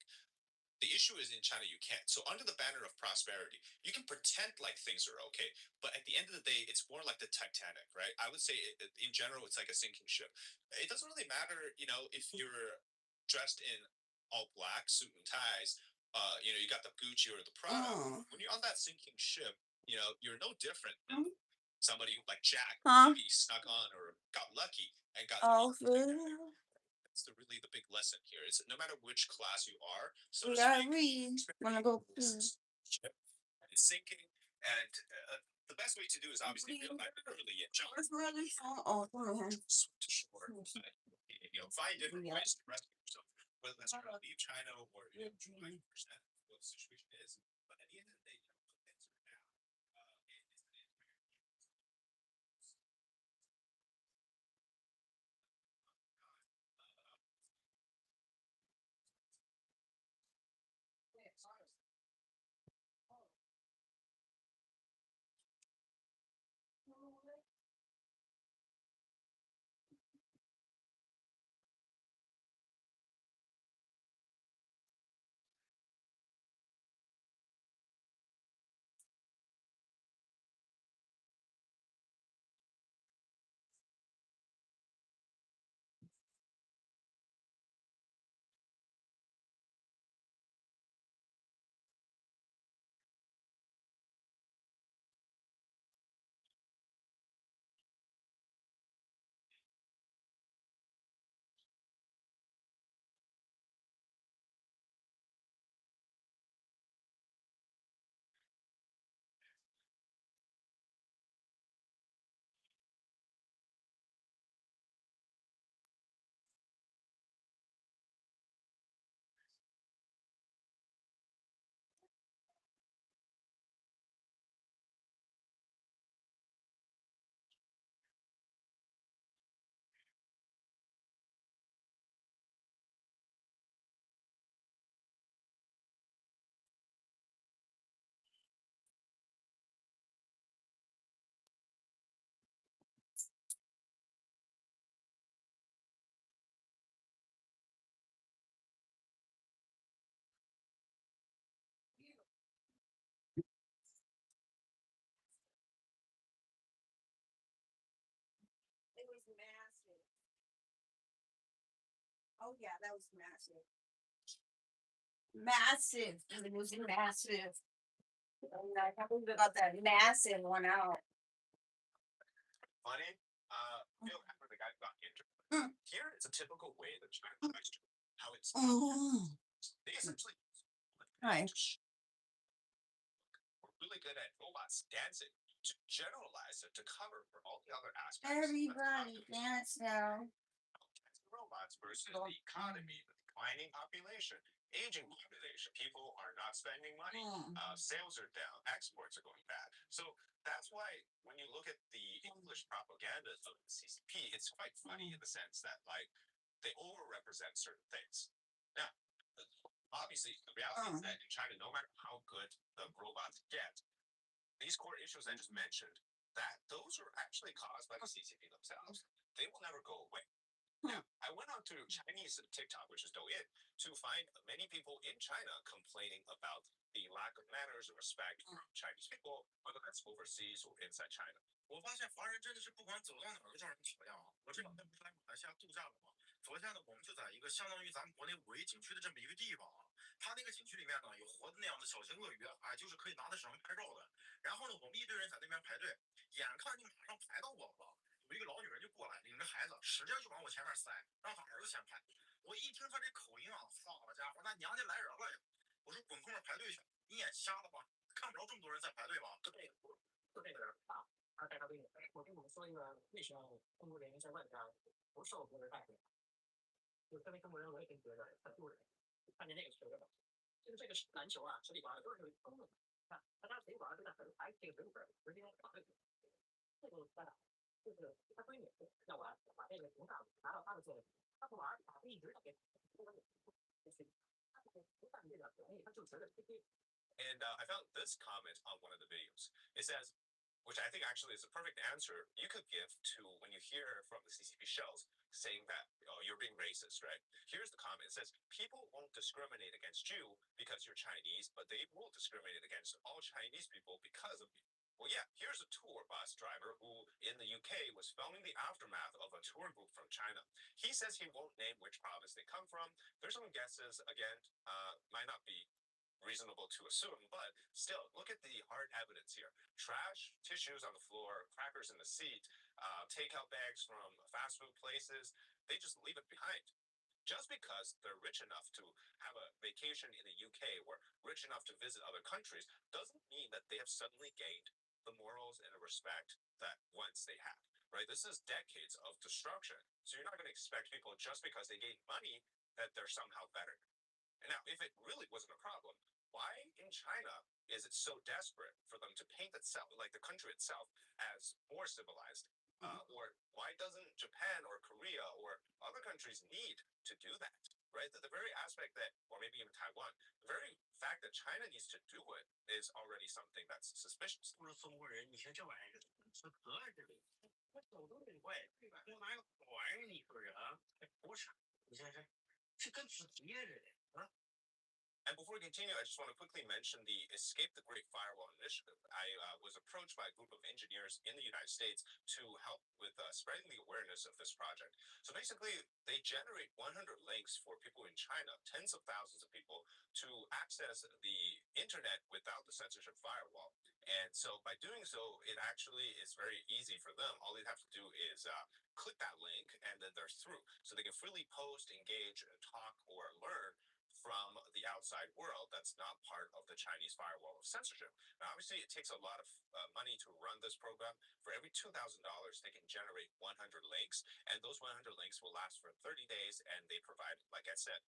S1: The issue is in China, you can't. So under the banner of prosperity, you can pretend like things are okay, but at the end of the day, it's more like the Titanic, right? I would say in general, it's like a sinking ship. It doesn't really matter, if you're dressed in all black, suit and ties, you got the Gucci or the Prada. When you're on that sinking ship, you're no different than somebody like Jack, maybe snuck on or got lucky and got. That's really the big lesson here. Is no matter which class you are, so
S3: We
S1: to
S3: gotta
S1: speak,
S3: read. Wanna go pee?
S1: ship and it's sinking. And the best way to do is obviously realize it early and jump
S3: Where's my other phone? Oh, it's over here.
S1: to shore. Find different ways to rescue yourself, whether that's trying to leave China or understand what the situation is. But at the end of the day, things are down.
S3: Oh yeah, that was massive. Massive. It was massive. I can't believe they got that massive one out.
S1: Funny. Feel bad for the guy who got injured. Here, it's a typical way that China tries to how it's they essentially
S3: Hi.
S1: we're really good at robots dancing to generalize it to cover for all the other aspects.
S3: Everybody dance now.
S1: Robots versus the economy, the declining population, aging population. People are not spending money. Sales are down. Exports are going bad. So that's why when you look at the English propaganda of the CCP, it's quite funny in the sense that like they overrepresent certain things. Now, obviously, the reality is that in China, no matter how good the robots get, these core issues I just mentioned, that those are actually caused by the CCP themselves. They will never go away. Now, I went on to Chinese TikTok, which is Douyin, to find many people in China complaining about the lack of manners and respect from Chinese people, whether that's overseas or inside China.
S6: 我发现华人真的是不管走到哪儿都叫人讨厌啊！我这两天不是来马来西亚度假了吗？昨天呢，我们就在一个相当于咱们国内五 A 景区的这么一个地方啊，它那个景区里面呢有活的那样的小型鳄鱼，哎，就是可以拿在手上拍照的。然后呢，我们一堆人在那边排队，眼看就马上排到我了。有一个老女人就过来，领着孩子，使劲就往我前面塞，让她儿子先拍。我一听她这口音啊，好家伙，那娘家来人了呀！我说滚后面排队去，你眼瞎了吧？看不着这么多人在排队吗？就这个人啊，他带他闺女，我跟你们说一个，为什么中国人在外边不受别人待见？就身为中国人，我也真觉得很丢人。看见那个球了，就是这个篮球啊，水里边都是有通的。看，他家水管就在排这个水管直接往这个，这个在哪？就是他闺女要完把这个瓶盖拿到他的座位，他不玩，把一直要给他不干这个东西，他就觉得这些。
S1: And I found this comment on one of the videos. It says, which I think actually is a perfect answer you could give to when you hear from the CCP shells saying that you're being racist, right? Here's the comment. It says, people won't discriminate against you because you're Chinese, but they will discriminate against all Chinese people because of you. Well, yeah, here's a tour bus driver who in the UK was filming the aftermath of a tour group from China. He says he won't name which province they come from. There's some guesses, again, might not be reasonable to assume, but still, look at the hard evidence here. Trash, tissues on the floor, crackers in the seat, takeout bags from fast food places, they just leave it behind. Just because they're rich enough to have a vacation in the UK or rich enough to visit other countries doesn't mean that they have suddenly gained the morals and the respect that once they had, right? This is decades of destruction. So you're not going to expect people just because they gain money that they're somehow better. And now, if it really wasn't a problem, why in China is it so desperate for them to paint itself, like the country itself, as more civilized? Or why doesn't Japan or Korea or other countries need to do that? Right? The very aspect that, or maybe even Taiwan, the very fact that China needs to do it is already something that's suspicious.
S6: 不是中国人，你像这玩意儿是可爱的嘞，我手都很怪，我拿个玩意儿你说人，不是，你看看，是跟纸贴着的啊。
S1: And before we continue, I just want to quickly mention the Escape the Great Firewall initiative. I was approached by a group of engineers in the United States to help with spreading the awareness of this project. So basically, they generate 100 links for people in China, tens of thousands of people, to access the internet without the censorship firewall. And so by doing so, it actually is very easy for them. All they have to do is click that link and then they're through. So they can freely post, engage, talk, or learn from the outside world that's not part of the Chinese firewall of censorship. Now, obviously, it takes a lot of money to run this program. For every $2,000, they can generate 100 links, and those 100 links will last for 30 days, and they provide, like I said,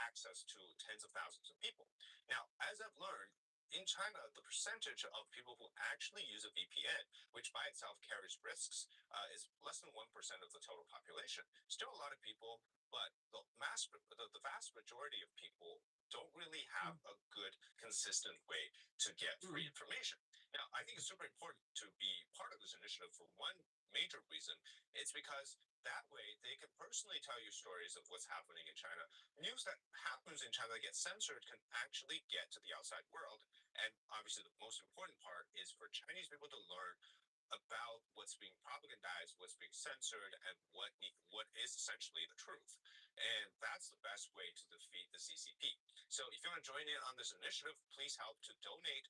S1: access to tens of thousands of people. Now, as I've learned, in China, the percentage of people who actually use a VPN, which by itself carries risks, is less than 1% of the total population. Still a lot of people, but the vast majority of people don't really have a good, consistent way to get free information. Now, I think it's super important to be part of this initiative for one major reason. It's because that way they can personally tell you stories of what's happening in China. News that happens in China that gets censored can actually get to the outside world. And obviously, the most important part is for Chinese people to learn about what's being propagandized, what's being censored, and what is essentially the truth. And that's the best way to defeat the CCP. So if you want to join in on this initiative, please help to donate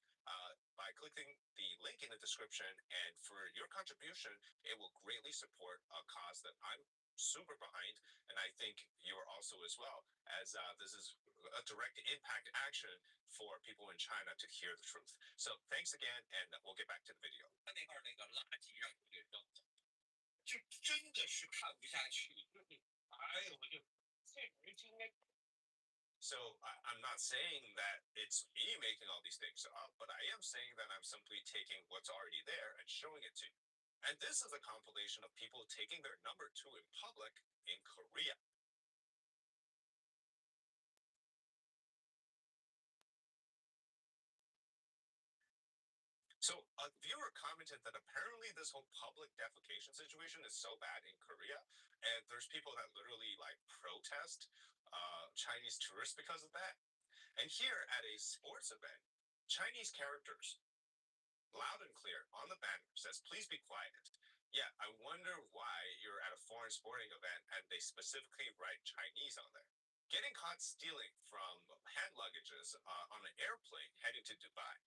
S1: by clicking the link in the description. And for your contribution, it will greatly support a cause that I'm super behind, and I think you're also as well, as this is a direct impact action for people in China to hear the truth. So thanks again, and we'll get back to the video. 那块那个垃圾让你给扔了，就真的是看不下去。哎呦，我就这人就应该。So I'm not saying that it's me making all these things up, but I am saying that I'm simply taking what's already there and showing it to you. And this is a compilation of people taking their number 2 in public in Korea. So a viewer commented that apparently this whole public defecation situation is so bad in Korea, and there's people that literally like protest Chinese tourists because of that. And here at a sports event, Chinese characters, loud and clear, on the banner says, "Please be quiet." Yeah, I wonder why you're at a foreign sporting event and they specifically write Chinese on there. Getting caught stealing from hand luggages on an airplane heading to Dubai.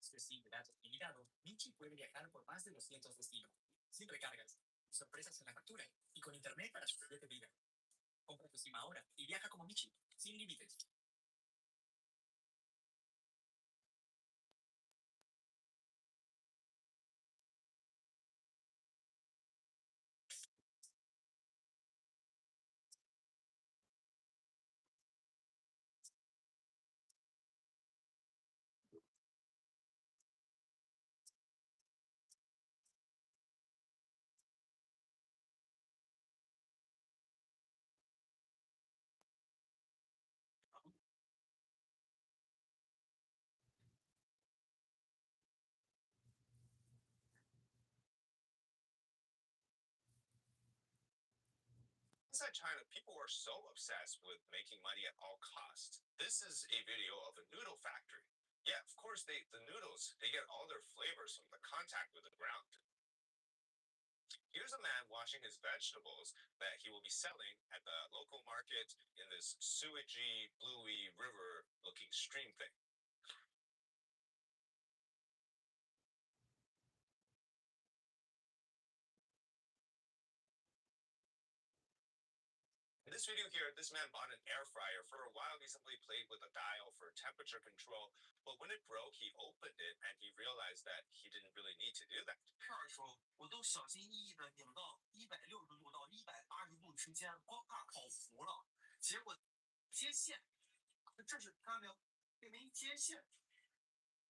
S5: Specificato indicato 25.400 siempre cargas, sorpresas en la factura y con internet para su proyecto de vida. Compra tu SIM ahora y viaja como Michi, sin límites.
S1: Inside China, people are so obsessed with making money at all costs. This is a video of a noodle factory. Yeah, of course, the noodles, they get all their flavors from the contact with the ground. Here's a man washing his vegetables that he will be selling at the local market in this sewagey, bluey, river-looking stream thing. In this video here, this man bought an air fryer. For a while, he simply played with a dial for temperature control, but when it broke, he opened it and he realized that he didn't really need to do that.
S6: 这儿时候我都小心翼翼的拧到160度到180度之间，光怕烤糊了。结果接线，这是看到没有？这没接线，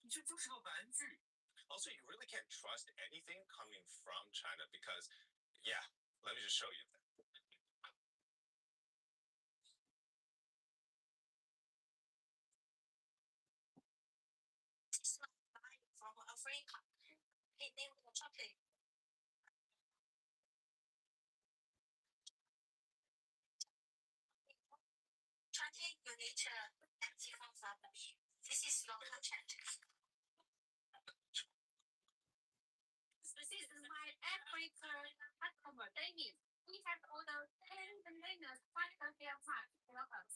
S6: 这就是个玩具。
S1: Also, you really can't trust anything coming from China because, yeah, let me just show you.
S2: From Africa. Hey, they were chocolate. Chocolate, you need to empty from somebody. This is your content. This is my African customer, David. We have ordered 10 bananas, 5 beer pie. Welcome.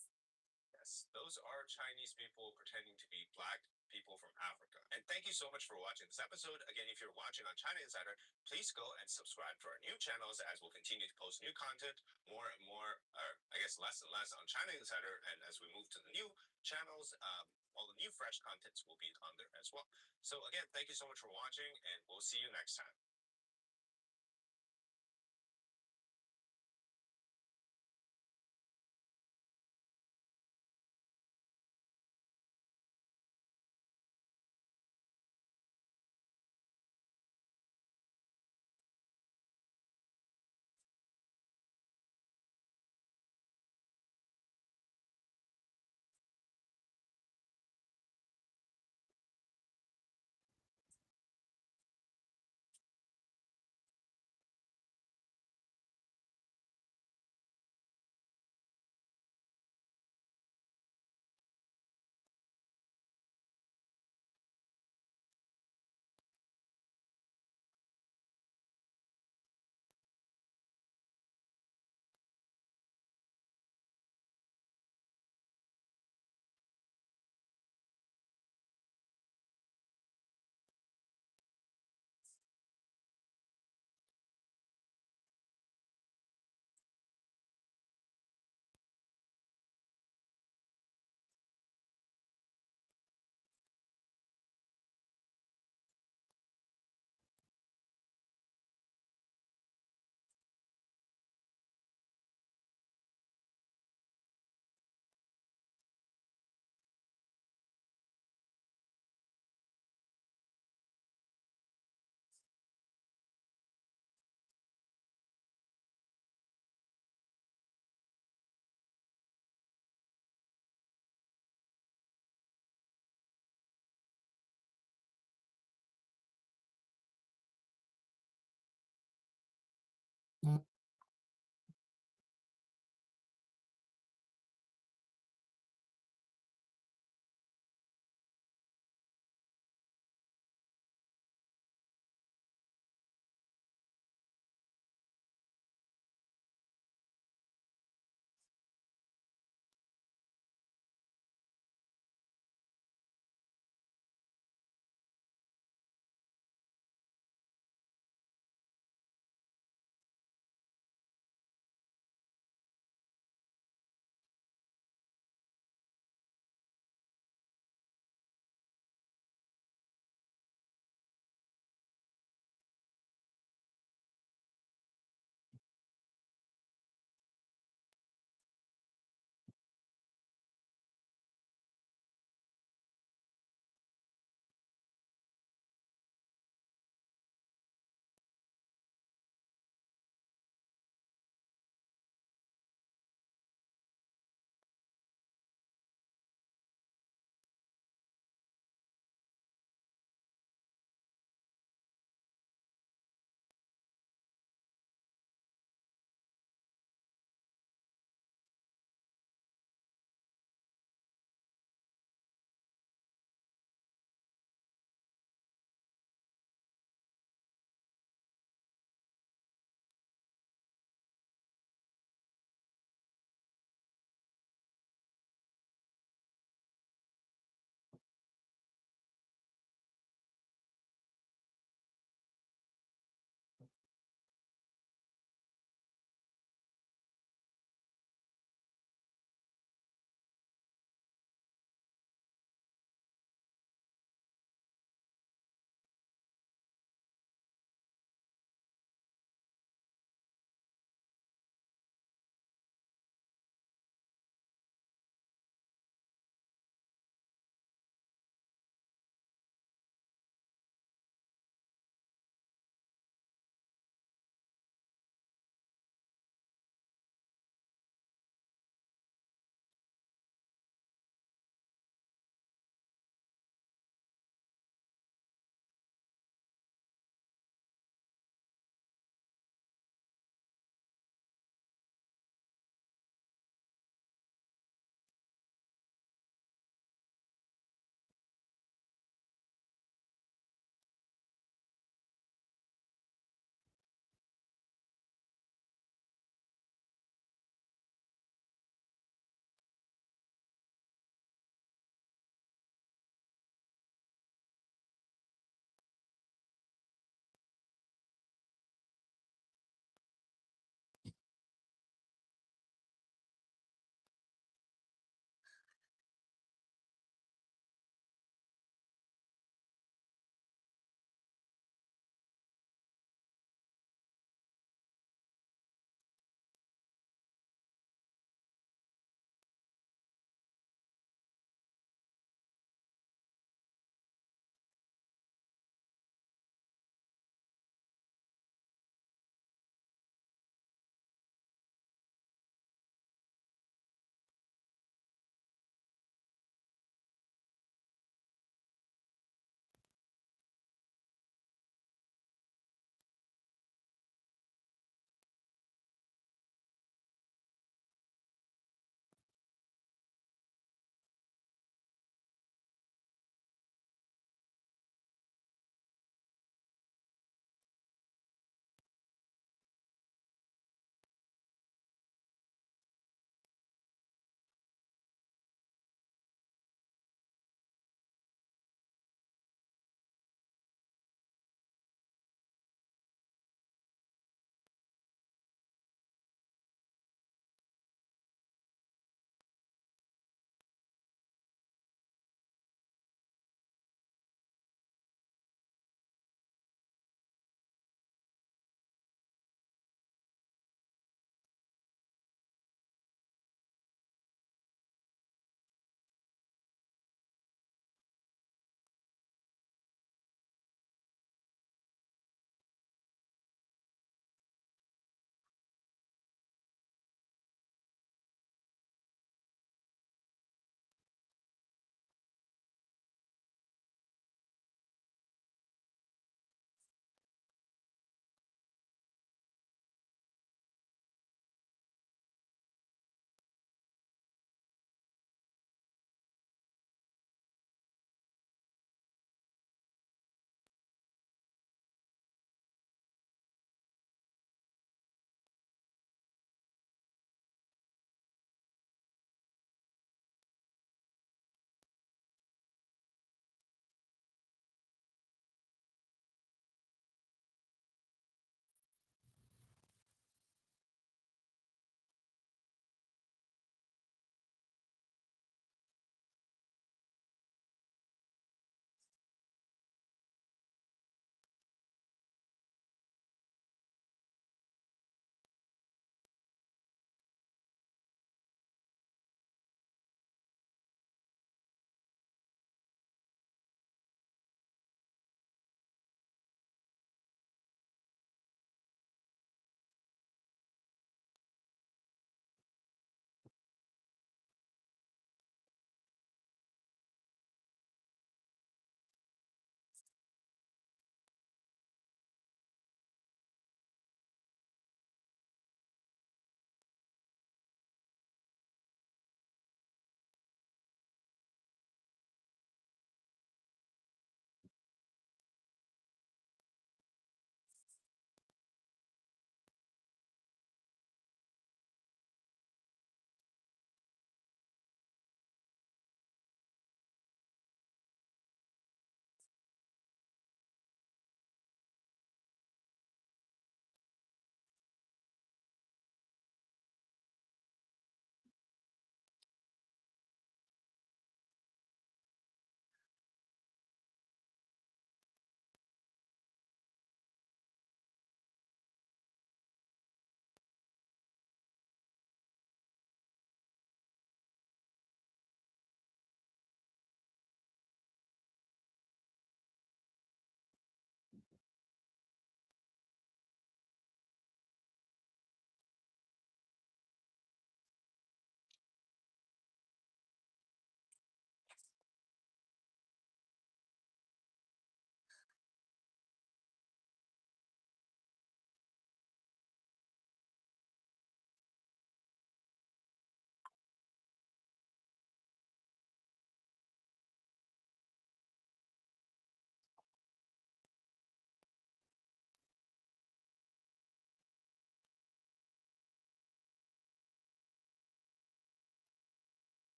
S1: Yes, those are Chinese people pretending to be black people from Africa. And thank you so much for watching this episode. Again, if you're watching on China Insider, please go and subscribe to our new channels as we'll continue to post new content, more and more, or I guess less and less on China Insider. And as we move to the new channels, all the new fresh contents will be on there as well. So again, thank you so much for watching, and we'll see you next time.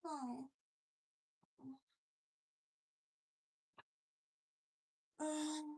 S3: Oh. Um,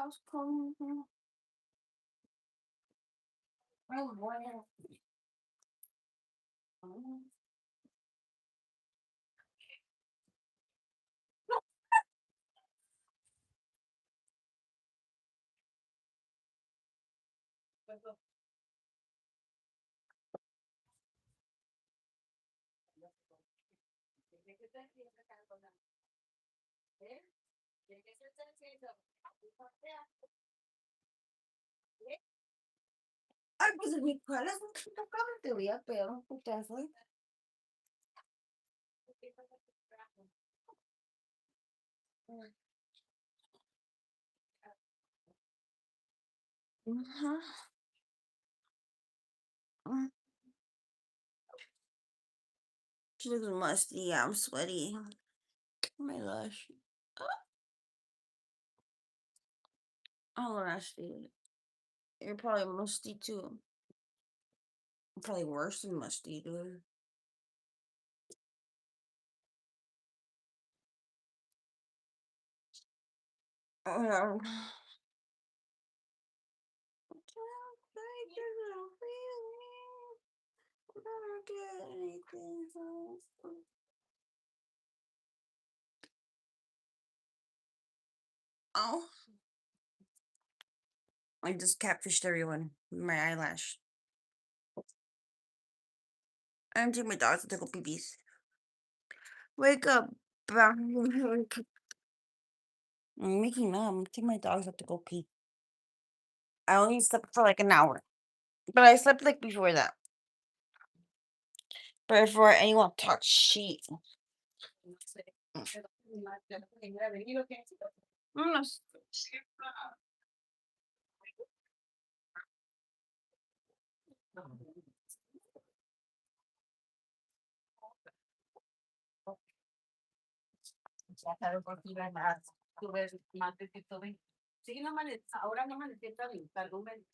S3: house calling me. Oh boy. Ay, pues en mi escuela es un tocaba en teoría, pero putazo. Ajá. She looks musty. Yeah, I'm sweaty. Oh my gosh. Oh, nasty. You're probably musty too. Probably worse than musty, dude. Um, Oh, I just catfished everyone with my eyelash. I'm taking my dogs to go pee-pees. Wake up. I'm making up. I'm taking my dogs up to go pee. I only slept for like an hour. But I slept like before that. But before anyone talk shit. Vámonos.
S5: Ya sabes por qué iba más. Tú ves más de 120. Sí, no mames, ahora no mames, está bien, tardó un mes.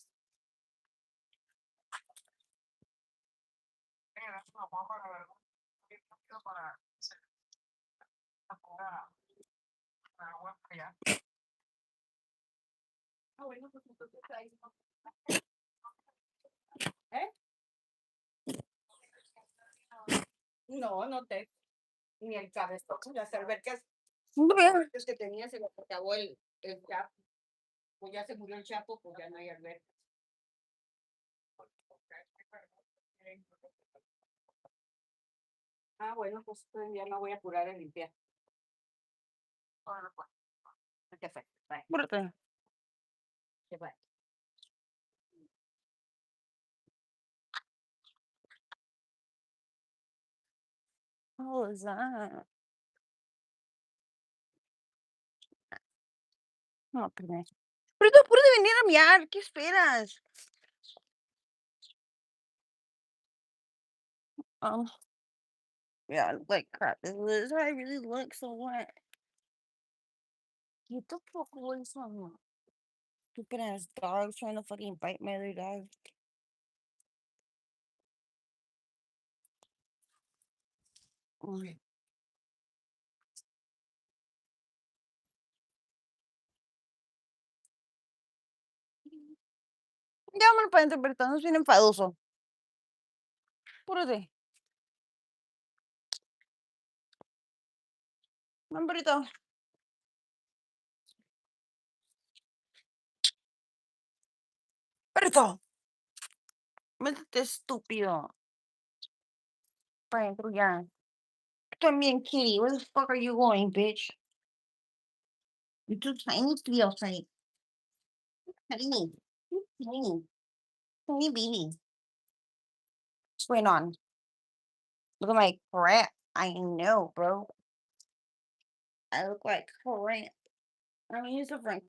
S5: Ah, bueno, pues entonces ahí no. ¿Eh? No, no te. Ni el cabezón, las albercas. Es que tenía se lo acabó el chapo. Pues ya se murió el chapo, pues ya no hay alberca. Ah, bueno, pues ya me voy a apurar a limpiar. Ahora pues. ¿Qué fue? Bye.
S3: Muérete.
S5: ¿Qué fue?
S3: What was that? No, espérame. Pero tú puedes venir a miar. ¿Qué esperas? Um, yeah, I look like crap. This is how I really look, so what? Get the fuck away from me. Stupid ass dog trying to fucking bite my other dog. Mm. Llámalo para adentro, pero no es bien enfadoso. Apúrate. Mambrito. Perito. Métete, estúpido. Para adentro ya. Tú también, Kitty. Where the fuck are you going, bitch? You're too tiny to be outside. Tiny. You're tiny. Tiny baby. What's going on? Look at my crap. I know, bro. I look like crap. I mean, use a friend.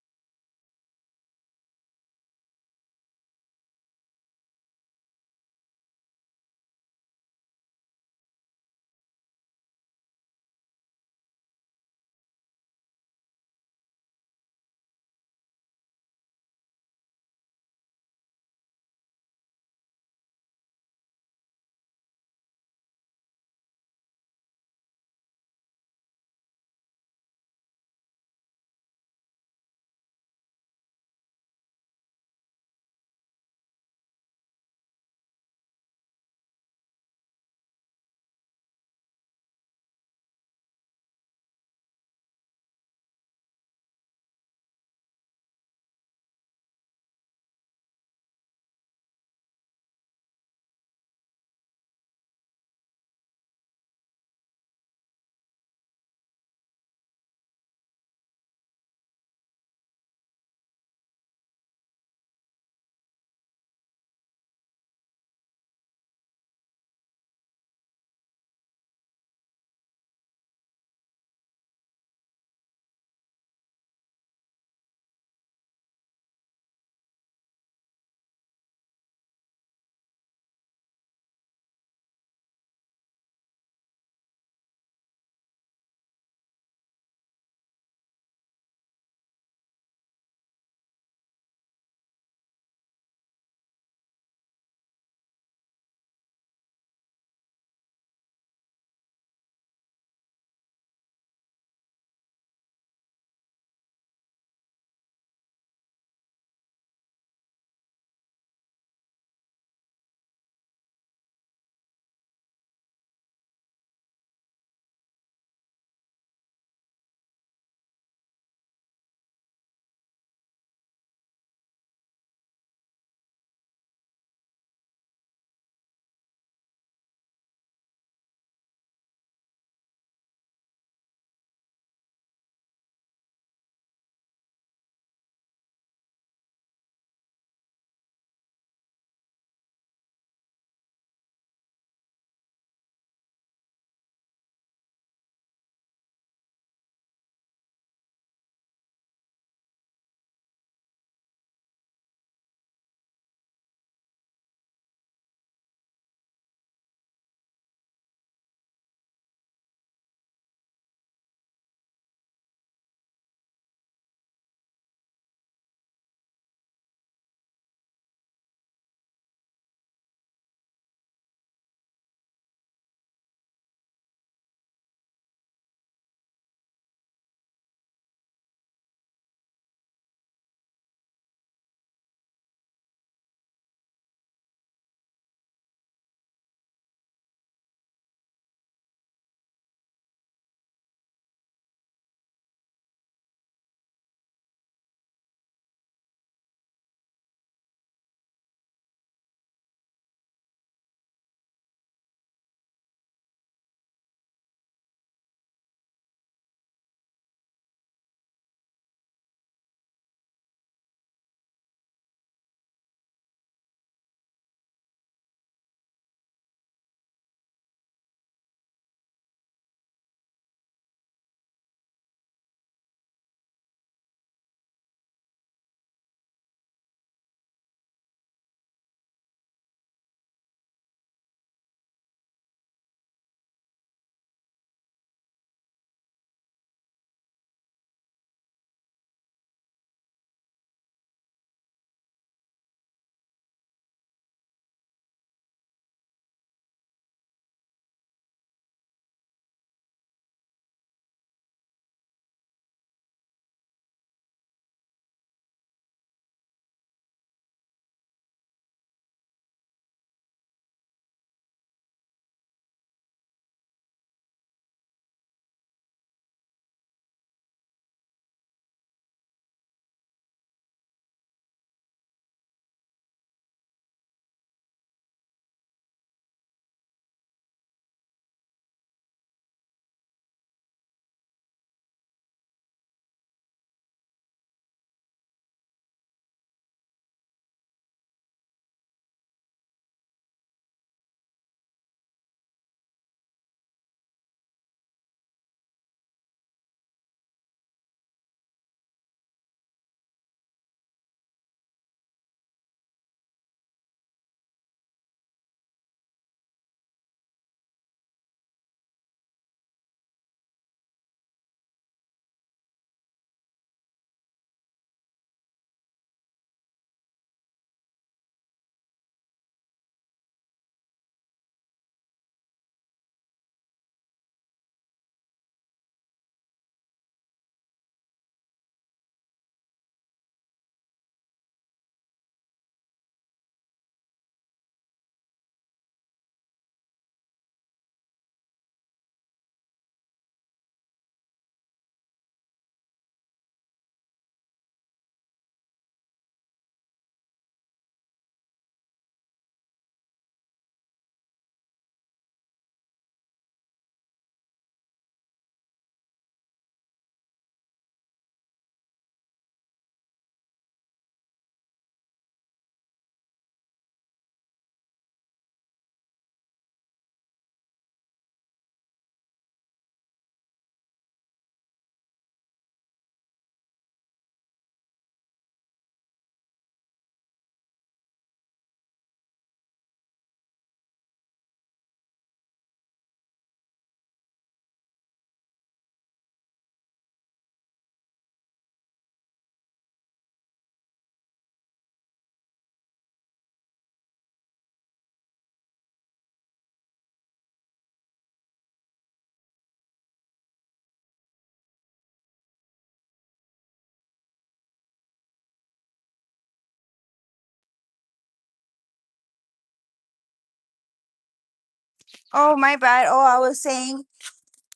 S3: Oh, my bad. Oh, I was saying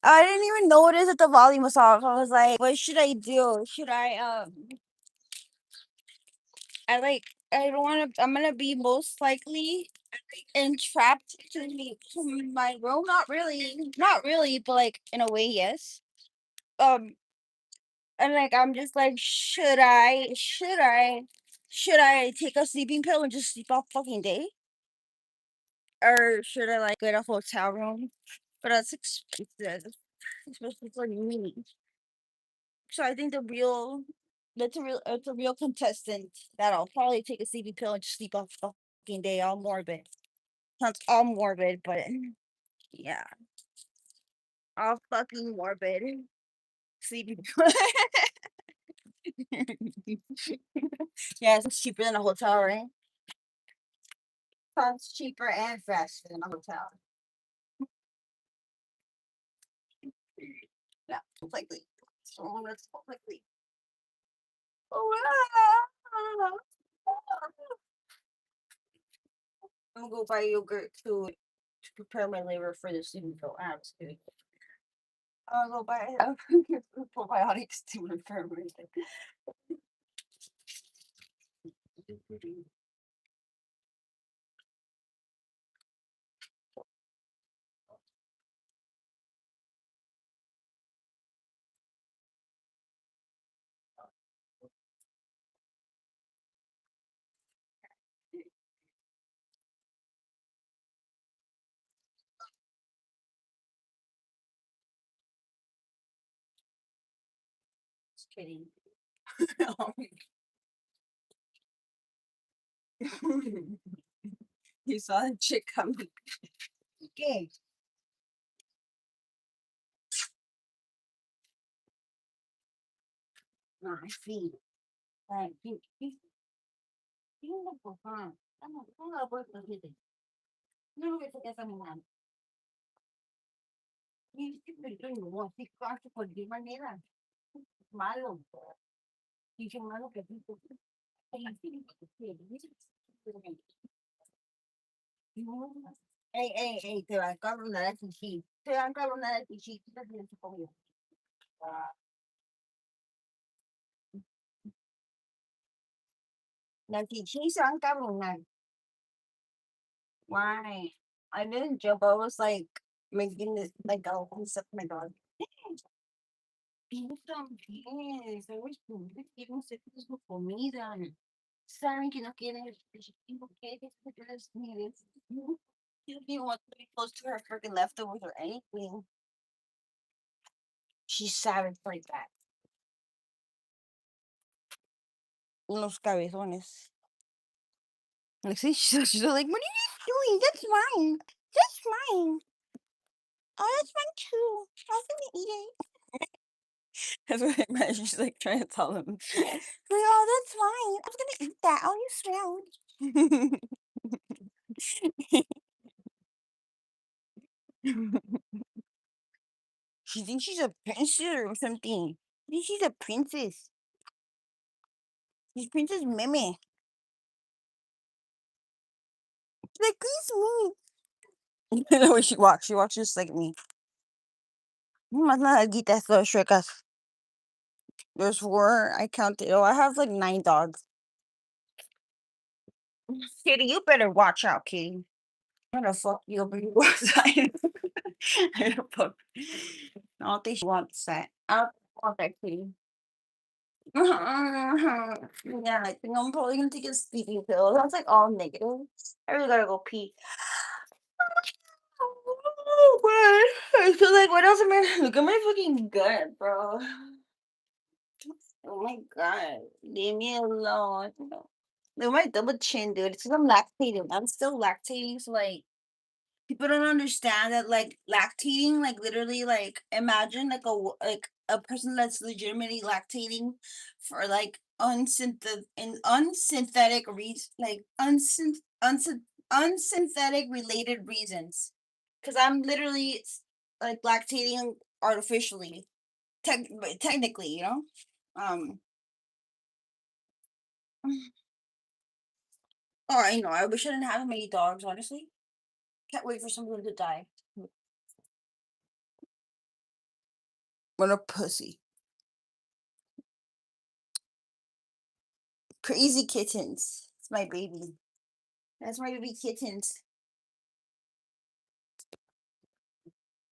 S3: I didn't even notice that the volume was off. I was like, what should I do? Should I don't want to. I'm gonna be most likely entrapped to my room. Not really, but like in a way, yes. Um, and like I'm just like, should I take a sleeping pill and just sleep all fucking day, or should I like get a hotel room? But that's expensive, especially for me. So I think it's a real contestant that I'll probably take a sleeping pill and just sleep all fucking day. All morbid. Sounds all morbid, but yeah, all fucking morbid. Sleeping pill. Yeah, it's cheaper than a hotel, right? Sounds cheaper and faster than a hotel. Yeah, most likely. So that's most likely. Oh, I'm gonna go buy yogurt to prepare my liver for the sleeping pill. I'm just kidding. I'll go buy probiotics to repair my liver. Just kidding. You saw the chick coming. Okay. No, I see. Like, you look for fun. I'm not worth the visit. No lo que se casa mi mano. Y siempre estoy en un así, casi por de manera. Malo. Y yo malo que digo. Ey, te va a encabronar a chichi. Te va a encabronar a chichi. ¿Qué te tienes conmigo? La chichi se va a encabronar. Why? I didn't jump. I was like making this like a whole stuff. My dog. Tú también, ¿sabes? Tú quieren hacer su comida. Saben que no quieren, no quieren que les mires. You don't even want to be close to her freaking leftovers or anything. She's savage like that. Unos cabezones. Like, see, she's like, what are you doing? That's mine. That's mine. Oh, that's mine too. I'm gonna eat it. That's what I imagine. She's like trying to tell him. Like, oh, that's mine. I was gonna eat that. Oh, you smell. She thinks she's a princess or something. I think she's a princess. She's Princess Meme. Like, please me. The way she walks just like me. Mas nalagita sa Shrekas. There's 4. I counted. Oh, I have like 9 dogs. Kitty, you better watch out, Kitty. I'm gonna fuck you over you outside. I don't fuck. I don't think she wants that. I don't want that, Kitty. Yeah, I think I'm probably gonna take a sleeping pill. That's like all negative. I really gotta go pee. Oh, but I feel like what else am I? Look at my fucking gut, bro. Oh my god, leave me alone. Look at my double chin, dude. It's because I'm lactating. I'm still lactating, so like people don't understand that like lactating, like literally, like imagine like like a person that's legitimately lactating for like unsynthetic reasons, like unsynthetic related reasons. Because I'm literally like lactating artificially, technically, you know. Um. Oh, I know. I wish I didn't have many dogs, honestly. Can't wait for someone to die. What a pussy. Crazy kittens. It's my baby. That's my baby kittens.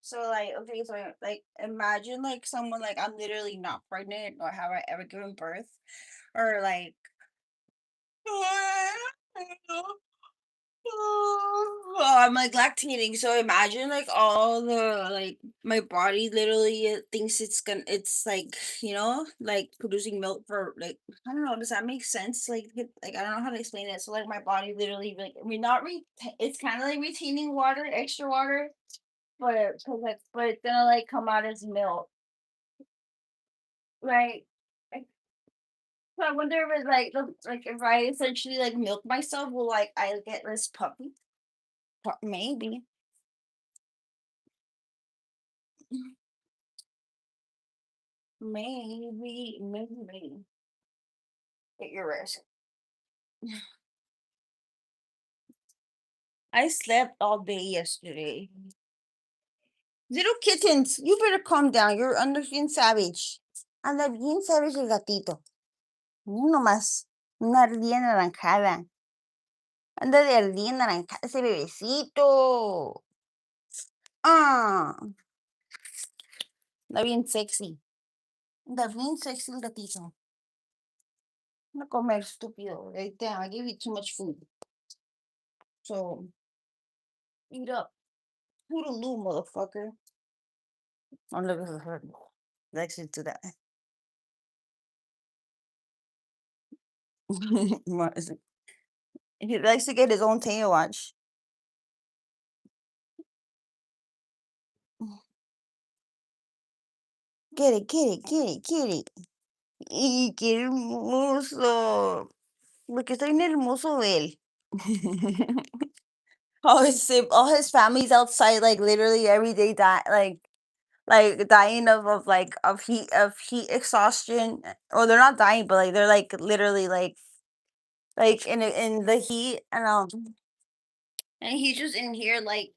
S3: So like, okay, so like imagine like someone like I'm literally not pregnant or have I ever given birth or like I'm like lactating. So imagine like all the like my body literally thinks it's like like producing milk for like I don't know. Does that make sense? Like I don't know how to explain it. So like my body literally like I mean not it's kind of like retaining water, extra water, but it's gonna like come out as milk, right? So I wonder if it's like if I essentially like milk myself, will like I get this puppy? Maybe. Maybe. At your risk. I slept all day yesterday. Little kittens, you better calm down. You're under being savage. Anda bien savage el gatito. No más. Una ardilla naranjada. Anda de ardilla naranjada ese bebecito. Ah, anda bien sexy. Anda bien sexy el gatito. No comer estúpido. Damn, I gave you too much food. So, eat up. Toodaloo, motherfucker. I'm looking for her. Likes to do that. What is it? He likes to get his own tail watch. Get it. Y qué hermoso. Porque está bien hermoso él. All his family's outside, like literally every day, like dying of heat exhaustion. Or they're not dying, but like they're like literally like in the heat and he's just in here like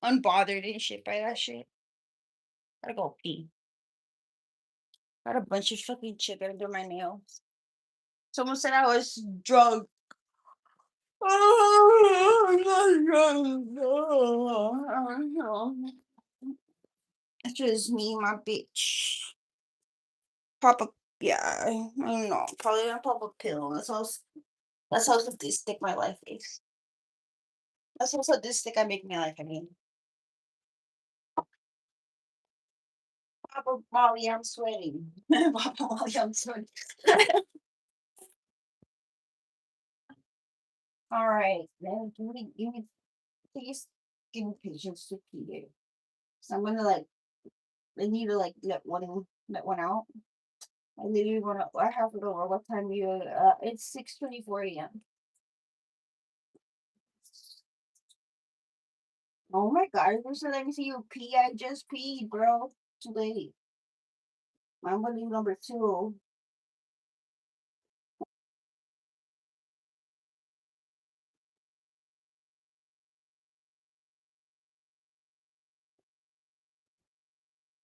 S3: unbothered and shit by that shit. Gotta go pee. Got a bunch of fucking chip under my nails. Someone said I was drunk. I'm not drunk. It's just me, my bitch. Pop a yeah, I don't know. Probably gonna pop a pill. That's how sadistic my life is. That's how sadistic I make my life. I mean, pop a Molly, I'm sweating. Pop a Molly, I'm sweating. All right, then please give me patience to pee it. So I'm gonna like I need to like let one out. I literally wanna I have to go. What time you it's 6:24 a.m. Oh my god, there's let me see you pee. I just peed, bro. Too late. I'm gonna leave number two.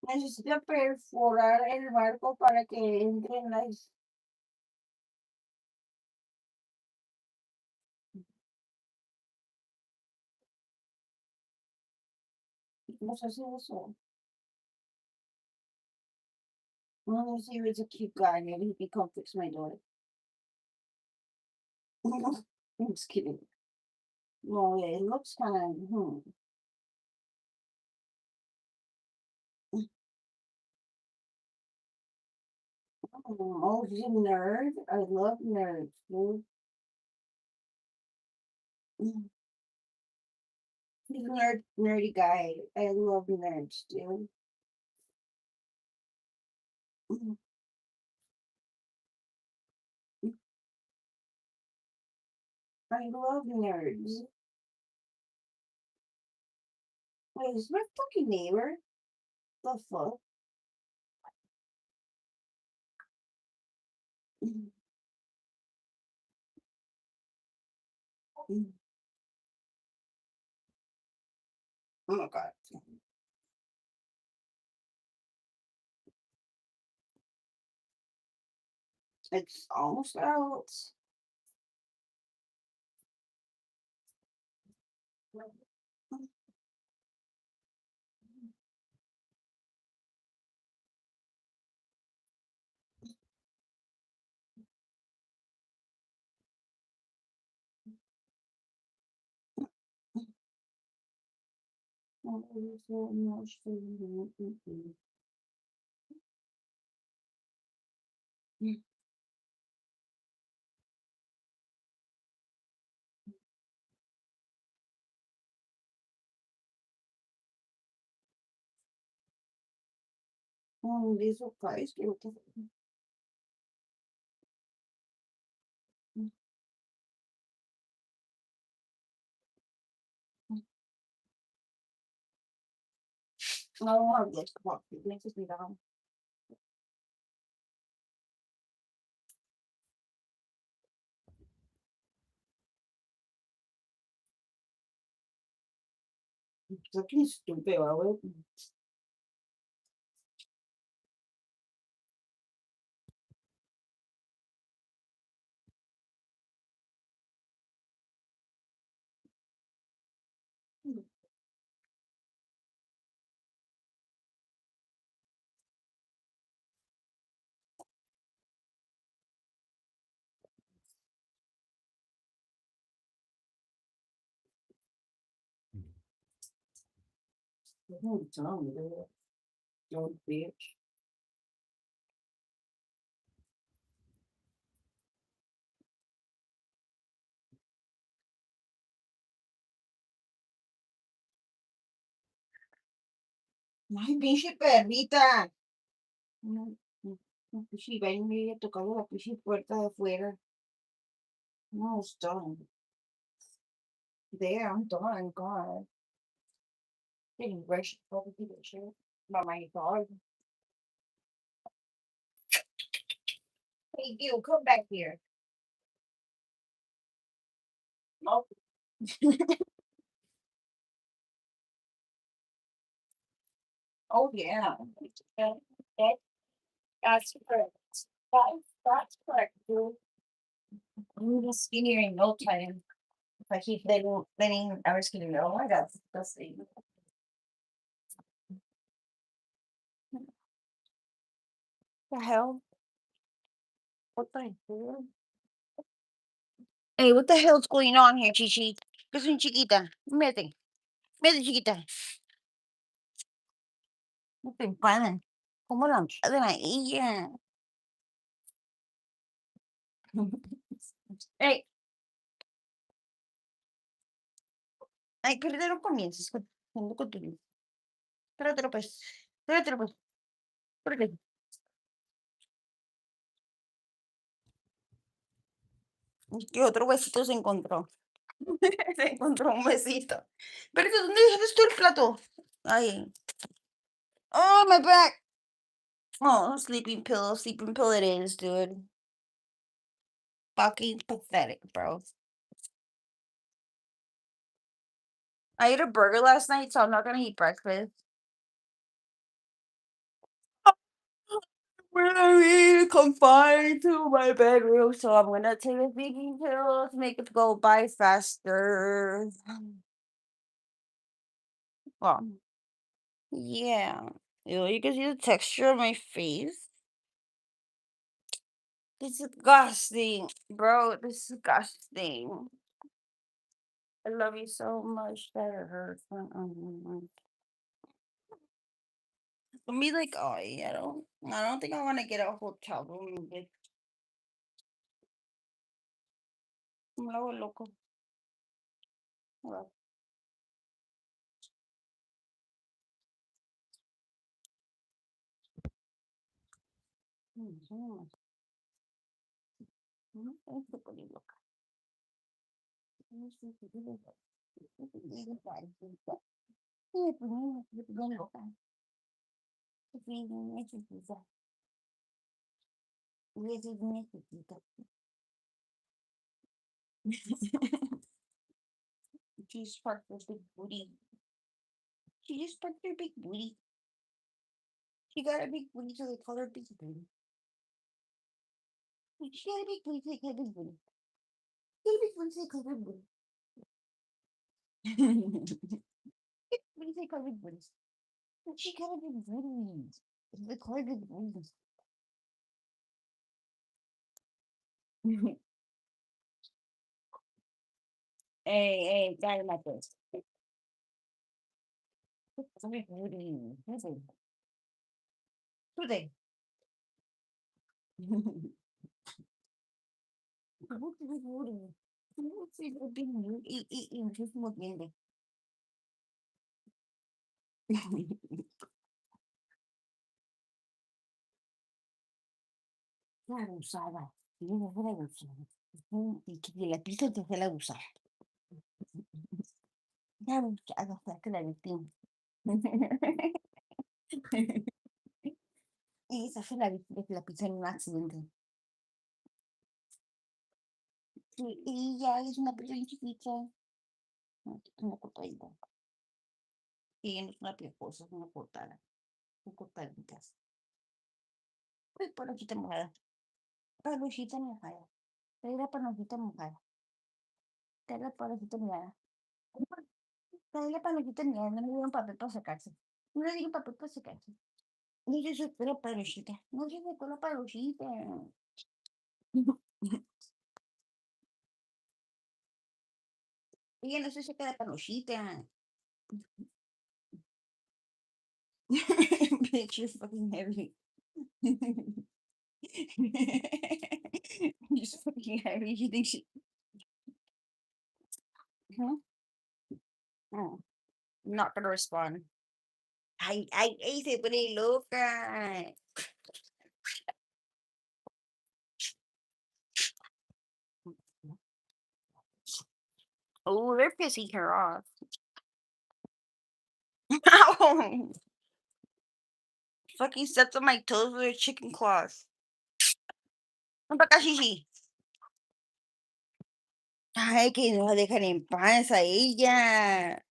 S3: Necesito perforar el barco para que entren las. No sé si eso. Let me see if it's a cute guy. Maybe he can come fix my door. I'm just kidding. No, yeah, it looks kind of. Oh, he's a nerd. I love nerds, dude. He's a nerdy guy. I love nerds, dude. I love nerds. Wait, is my fucking neighbor? The fuck? Oh my god. It's almost out. These are guys. No, I'm just walking. Let's just be down. Fucking stupid, güey. Don't bitch. Ay, pinche perrita. No, no, no, pinche ven y tocando la pinche puerta de afuera. No, it's done. There, I'm done. God. Getting rushed over to the shit. By my dog. Hey, you, come back here. Oh. Oh, yeah. That, that, that's correct. That's correct, dude. I'm just skinnier in no time. If I keep letting I was kidding. Oh my god, that's the hell? What the hell? Hey, what the hell's going on here, Chichi? ¿Qué soy chiquita? Mete, mete chiquita. No te empanan. ¿Cómo la empanan a ella? Hey, ay, pero no comiences con tu libro. Espérate, pues. Espérate, pues. Espérate. ¿Qué otro huesito se encontró? Se encontró un huesito. Espérate, ¿dónde dejaste tú el plato? Ay. Oh, my back. Oh, sleeping pill it is, dude. Fucking pathetic, bro. I ate a burger last night, so I'm not gonna eat breakfast. We're confined to my bedroom, so I'm gonna take a sleeping pill to make it go by faster. Well, yeah. You can see the texture of my face. Disgusting, bro. Disgusting. I love you so much that it hurts. For me, like, oh, yeah, I don't think I want to get a hotel room and get. Me lo hago loco. Well, estoy poniendo loca. Estoy poniendo loca. Estoy poniendo loca. Necesita. Necesita. She's part of the big booty. She just put her big booty. She got a big booty, so they call her big booty. She got a big booty, so they call her big booty. She got a big booty, so they call her booty. Booty, they call her big booty. She got a big booty. They call her big booty. Hey, got my face. Big booty. Who they? Big booty. Sí, lo vi y just moviendo. La abusada. Y no fue la abusada. Y que de la pista te fue la abusada. La abusada fue que la víctima. Y esa fue la víctima que la pizza en un accidente. Y ella es una persona chiquita. Una cortadita. Y ella no es una piojosa, es una cortada. Una cortaditas. Pues panojita mojada. Panojita mojada. Trae la panojita mojada. Trae la panojita mojada. Trae la panojita mojada. No le dieron papel para sacarse. No le dieron papel para sacarse. No se sacó la panojita. No se sacó la panojita. Ella no se saca la panojita. Bitch, you're fucking heavy. You're fucking heavy. You think she. Huh? Oh, not gonna respond. Ay, se pone loca. Oh, they're pissing her off. Ow! Fucking stepped on my toes with her chicken claws. Ven para acá, Shishi. Ay, que no la dejan en paz a ella.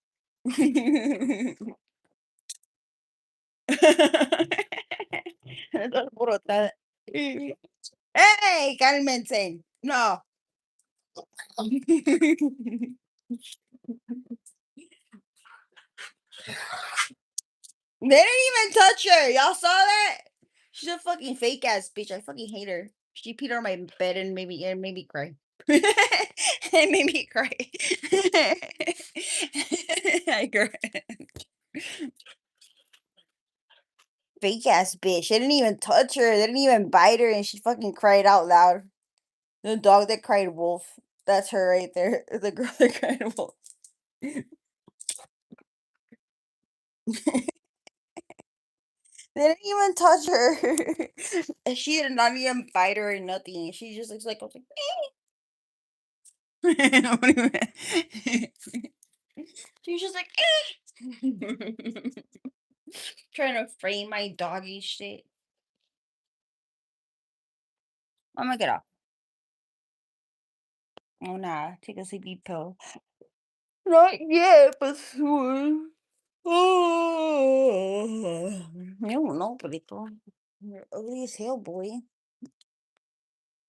S3: Toda alborotada. ¡Ey! Cálmense. No. They didn't even touch her. Y'all saw that? She's a fucking fake ass bitch. I fucking hate her. She peed on my bed and made me cry. It made me cry. I cried. Fake ass bitch. They didn't even touch her. They didn't even bite her, and she fucking cried out loud. The dog that cried wolf. That's her right there. The girl that cried wolf. They didn't even touch her. And she did not even bite her or nothing. She just looks like I was like, she was just like, trying to frame my doggy shit. I'm gonna get off. Oh nah, take a sleepy pill. Not yet, but soon. Oh, I don't know, Brito. You're ugly as hell, boy.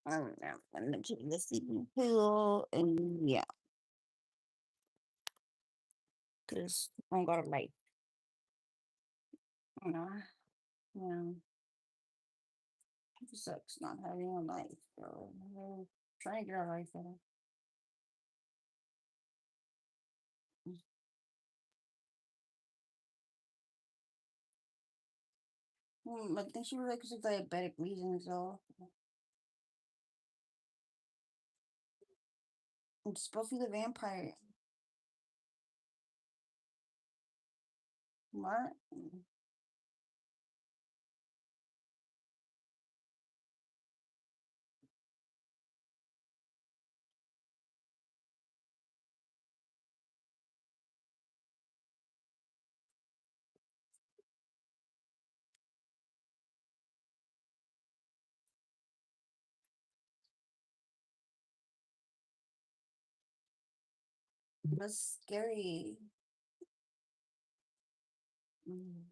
S3: I don't know. I'm gonna take the sleeping pill and yeah, cause I don't got a light. You know, yeah. It sucks not having a life, bro. I'm trying to get a life better. I think she was like, because of diabetic reasons, though. It's Buffy the Vampire. What? That's scary. Mm.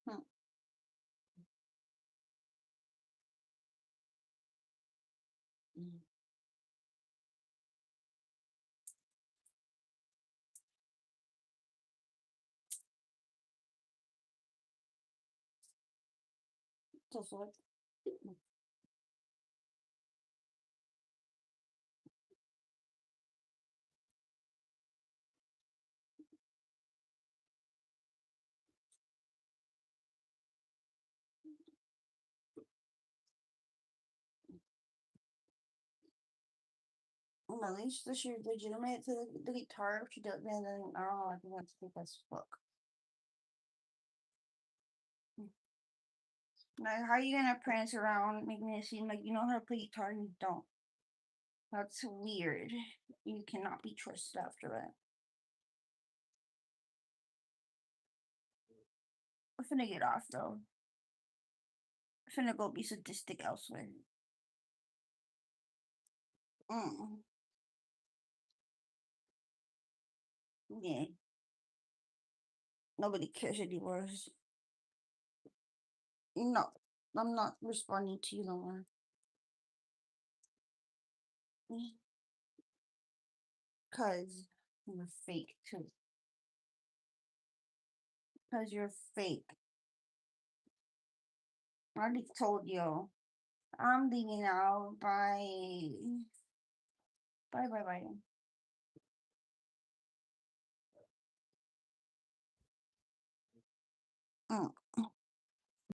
S3: Hmm. Mm. The fuck? Well, at least this year's legitimate to the guitar. If she doesn't, then I don't know. I think that's stupid as fuck. Like, how are you gonna prance around making it seem like you know how to play guitar and you don't? That's weird. You cannot be trusted after that. I'm finna get off though. I'm finna go be sadistic elsewhere. Yeah. Nobody cares anymore. No, I'm not responding to you no more. Cause you're fake too. Cause you're fake. I already told you. I'm leaving now. Bye. Bye, bye, bye.